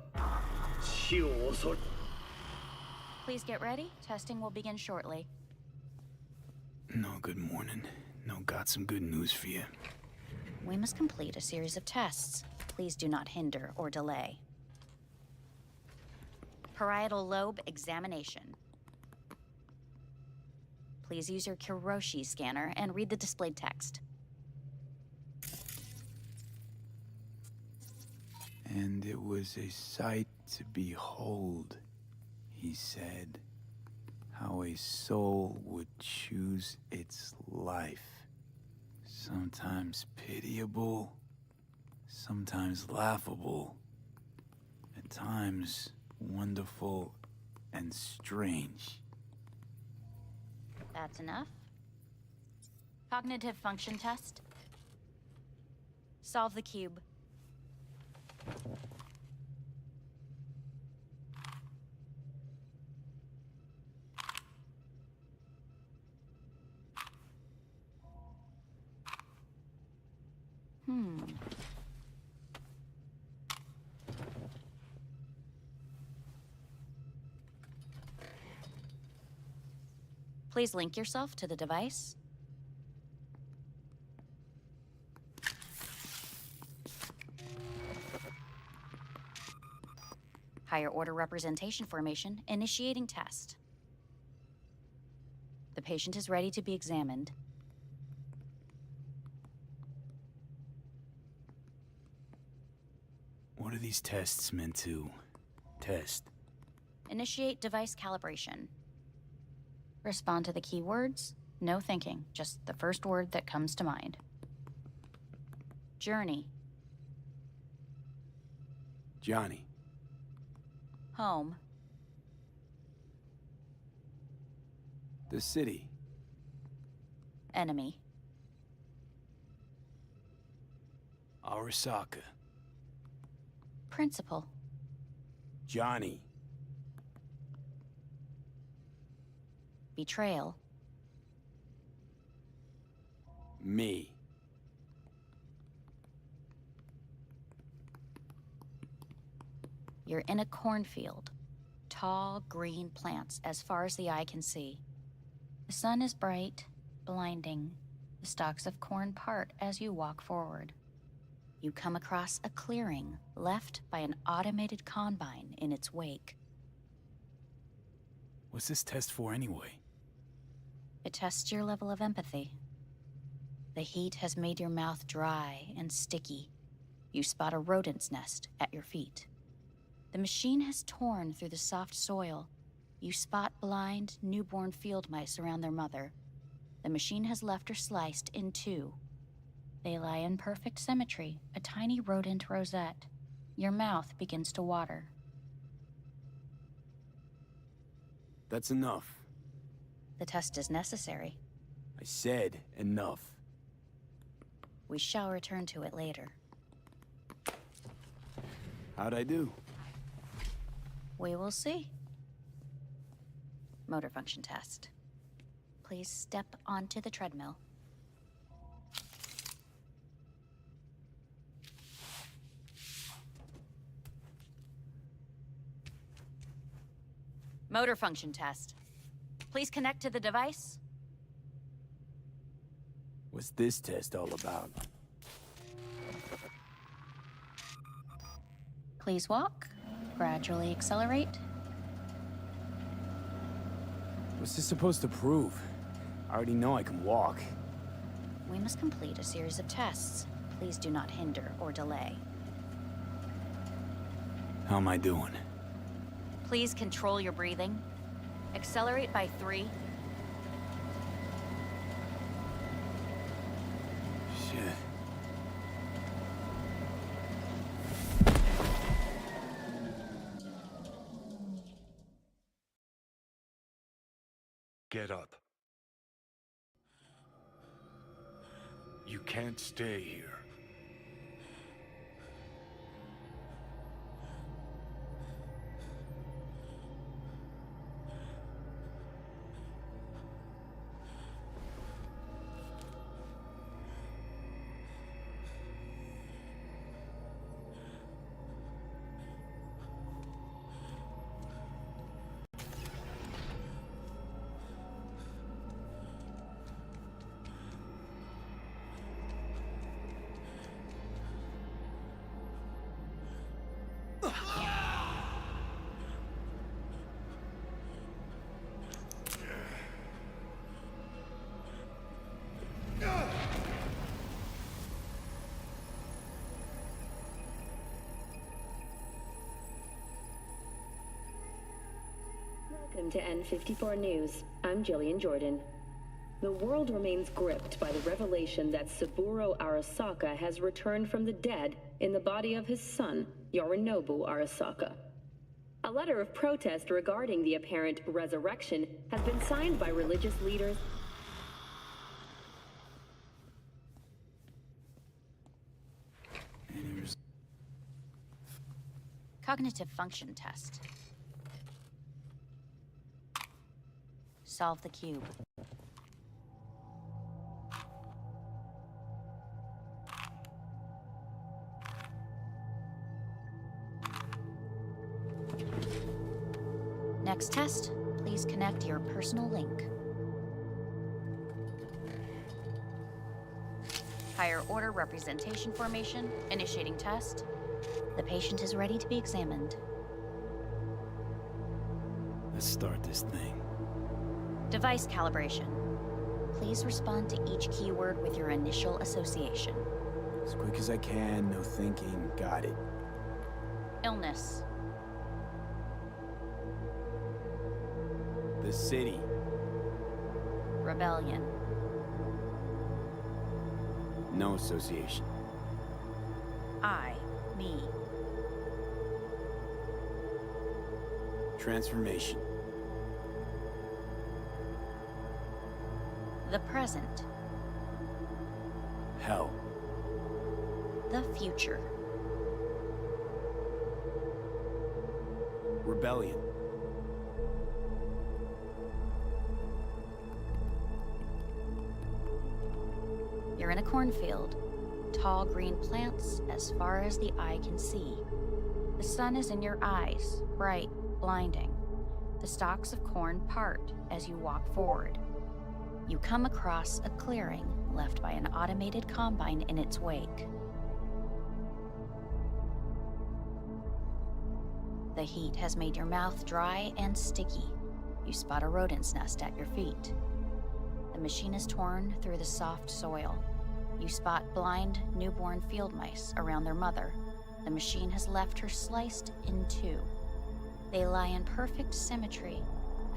死を恐れ。Please get ready. Testing will begin shortly. No, good morning. No, got some good news for you. We must complete a series of tests. Please do not hinder or delay. Parietal lobe examination. Please use your Kiroshi scanner and read the displayed text. And it was a sight to behold, he said, how a soul would choose its life. Sometimes pitiable, sometimes laughable, at times wonderful and strange. That's enough. Cognitive function test. Solve the cube. Please link yourself to the device. Higher order representation formation, initiating test. The patient is ready to be examined. What are these tests meant to test? Initiate device calibration. Respond to the keywords. No thinking, just the first word that comes to mind. Journey. Johnny. Home. The city. Enemy. Arasaka. Principal. Johnny. Betrayal. Me. You're in a cornfield. Tall, green plants as far as the eye can see. The sun is bright, blinding. The stalks of corn part as you walk forward. You come across a clearing left by an automated combine in its wake. What's this test for anyway? It tests your level of empathy. The heat has made your mouth dry and sticky. You spot a rodent's nest at your feet. The machine has torn through the soft soil. You spot blind, newborn field mice around their mother. The machine has left her sliced in two. They lie in perfect symmetry, a tiny rodent rosette. Your mouth begins to water. That's enough. The test is necessary. I said enough. We shall return to it later. How'd I do? We will see. Motor function test. Please step onto the treadmill. Motor function test. Please connect to the device. What's this test all about? Please walk. Gradually accelerate. What's this supposed to prove? I already know I can walk. We must complete a series of tests. Please do not hinder or delay. How am I doing? Please control your breathing. Accelerate by 3. Shit. Get up. You can't stay here. Welcome to N54 News. I'm Jillian Jordan. The world remains gripped by the revelation that Saburo Arasaka has returned from the dead in the body of his son, Yorinobu Arasaka. A letter of protest regarding the apparent resurrection has been signed by religious leaders. Cognitive function test. Solve the cube. Next test, please connect your personal link. Higher order representation formation, initiating test. The patient is ready to be examined. Let's start this thing. Device calibration. Please respond to each keyword with your initial association. As quick as I can, no thinking, got it. Illness. The city. Rebellion. No association. I, me. Transformation. The present. Hell. The future. Rebellion. You're in a cornfield. Tall green plants as far as the eye can see. The sun is in your eyes, bright, blinding. The stalks of corn part as you walk forward. You come across a clearing left by an automated combine in its wake. The heat has made your mouth dry and sticky. You spot a rodent's nest at your feet. The machine is torn through the soft soil. You spot blind, newborn field mice around their mother. The machine has left her sliced in 2. They lie in perfect symmetry,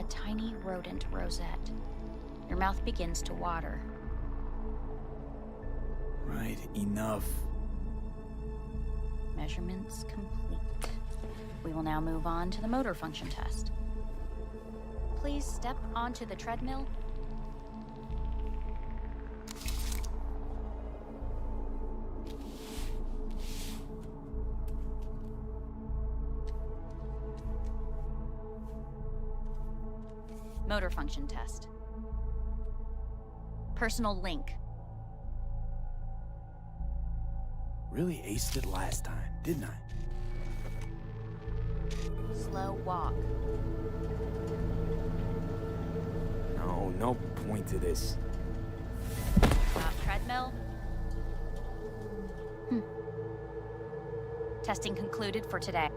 a tiny rodent rosette. Your mouth begins to water. Right, enough. Measurements complete. We will now move on to the motor function test. Please step onto the treadmill. Motor function test. Personal link. Really aced it last time, didn't I? Slow walk. No point to this. Treadmill. Testing concluded for today.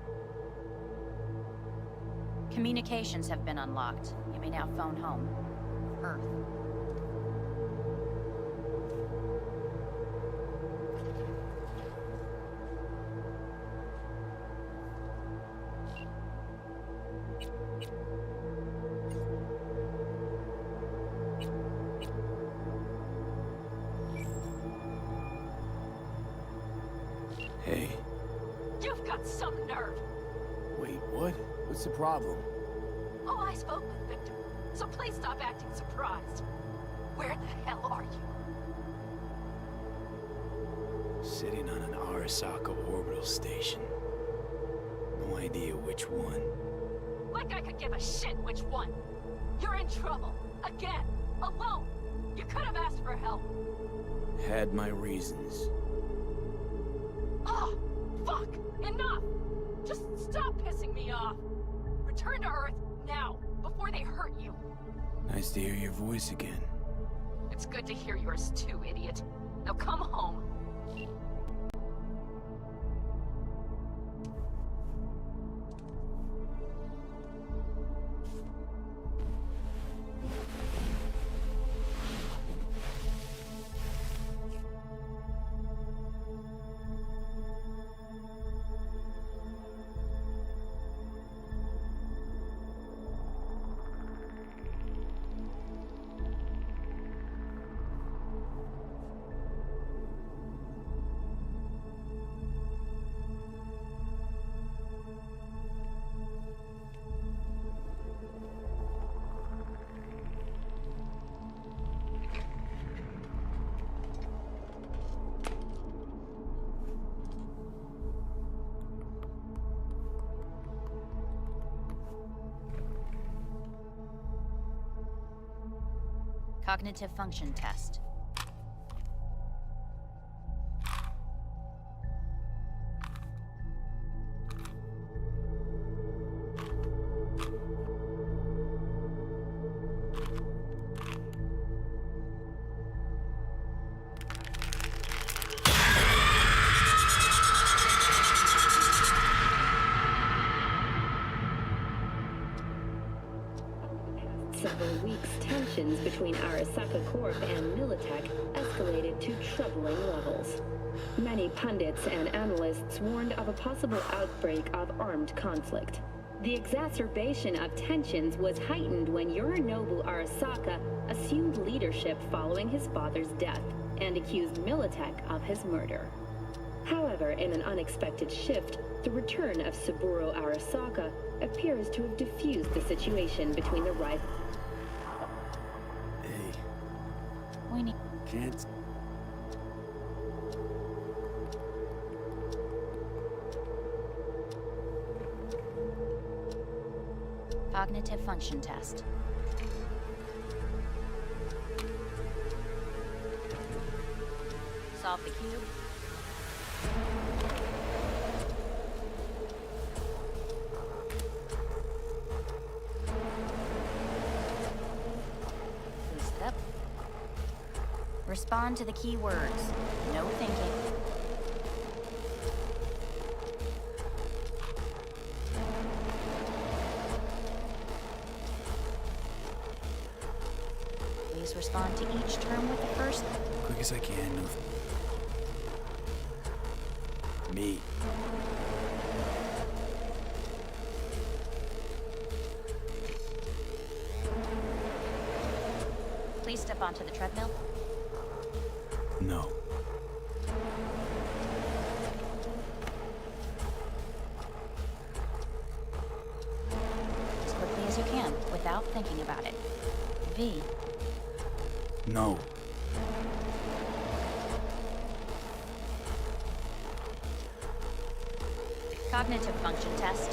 Communications have been unlocked. You may now phone home. Earth. Hey. You've got some nerve. Wait, what? What's the problem? Oh, I spoke with Victor, so please stop acting surprised. Where the hell are you? Sitting on an Arasaka orbital station. No idea which one. Like I could give a shit which one. You're in trouble. Again. Alone. You could have asked for help. Had my reasons. Oh, fuck! Enough! Just stop pissing me off! Return to Earth, now, before they hurt you. Nice to hear your voice again. It's good to hear yours too, idiot. Now come home. Cognitive function test. Several weeks, tensions between Arasaka Corp and Militech escalated to troubling levels. Many pundits and analysts warned of a possible outbreak of armed conflict. The exacerbation of tensions was heightened when Yorinobu Arasaka assumed leadership following his father's death and accused Militech of his murder. However, in an unexpected shift, the return of Saburo Arasaka appears to have diffused the situation between the rivals. We need... Can't... Cognitive function test. Solve the cube. Boost it up. Respond to the key words. No thinking. Please respond to each term with the first... Quick as I can. Me. Please step onto the treadmill. No. As quickly as you can, without thinking about it. V. No. Cognitive function test.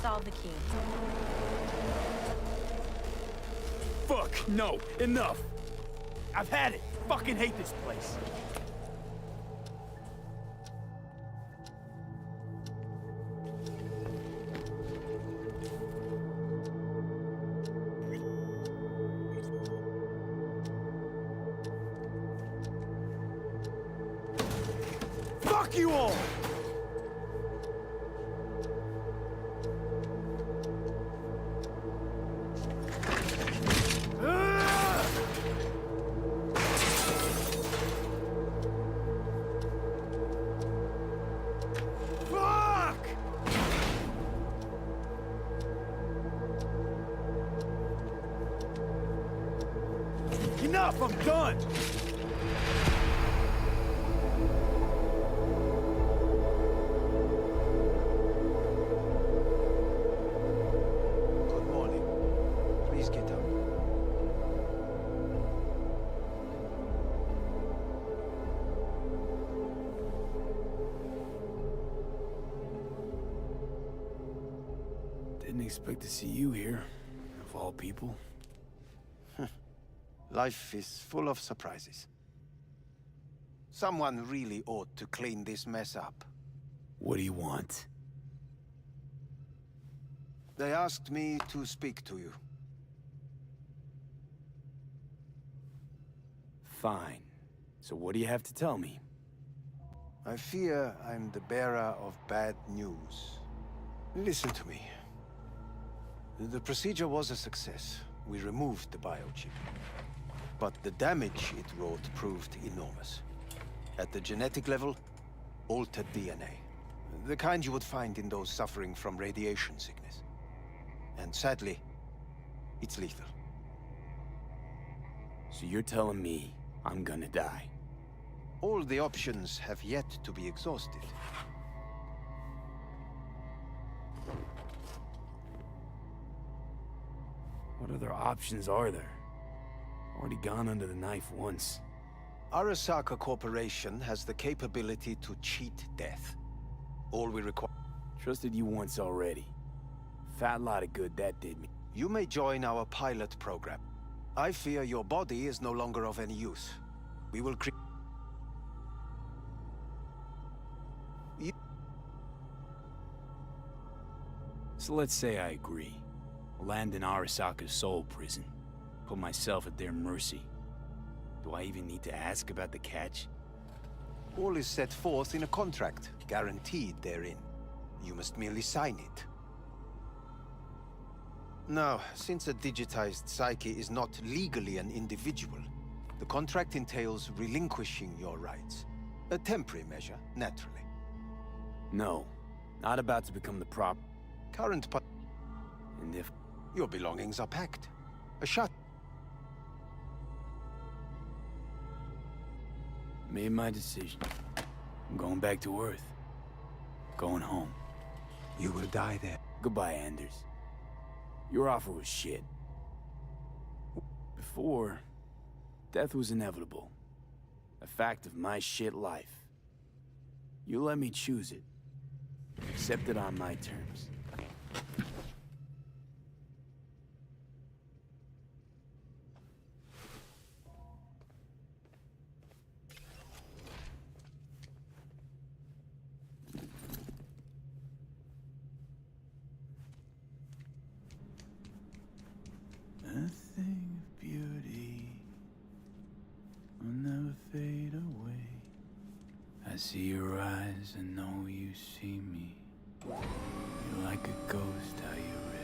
solve the key. Fuck, no, enough. I've had it. Fucking hate this place. Fuck you all! Enough, I'm done! Good morning. Please get up. Didn't expect to see you here, of all people. Life is full of surprises. Someone really ought to clean this mess up. What do you want? They asked me to speak to you. Fine. So what do you have to tell me? I fear I'm the bearer of bad news. Listen to me. The procedure was a success. We removed the biochip. But the damage it wrought proved enormous. At the genetic level, altered DNA. The kind you would find in those suffering from radiation sickness. And sadly, it's lethal. So you're telling me I'm gonna die? All the options have yet to be exhausted. What other options are there? Already gone under the knife once. Arasaka Corporation has the capability to cheat death. All we require... Trusted you once already. Fat lot of good that did me. You may join our pilot program. I fear your body is no longer of any use. We will create... So let's say I agree. Land in Arasaka's soul prison. Put myself at their mercy. Do I even need to ask about the catch? All is set forth in a contract, guaranteed therein. You must merely sign it. Now, since a digitized psyche is not legally an individual, the contract entails relinquishing your rights. A temporary measure, naturally. No. Not about to become the prop. Current And if... Your belongings are packed. A shut. Made my decision. I'm going back to Earth. Going home. You will die there. Goodbye, Anders. Your offer was shit. Before, death was inevitable. A fact of my shit life. You let me choose it. Accept it on my terms. Nothing of beauty will never fade away. I see your eyes and know you see me. You're like a ghost, how you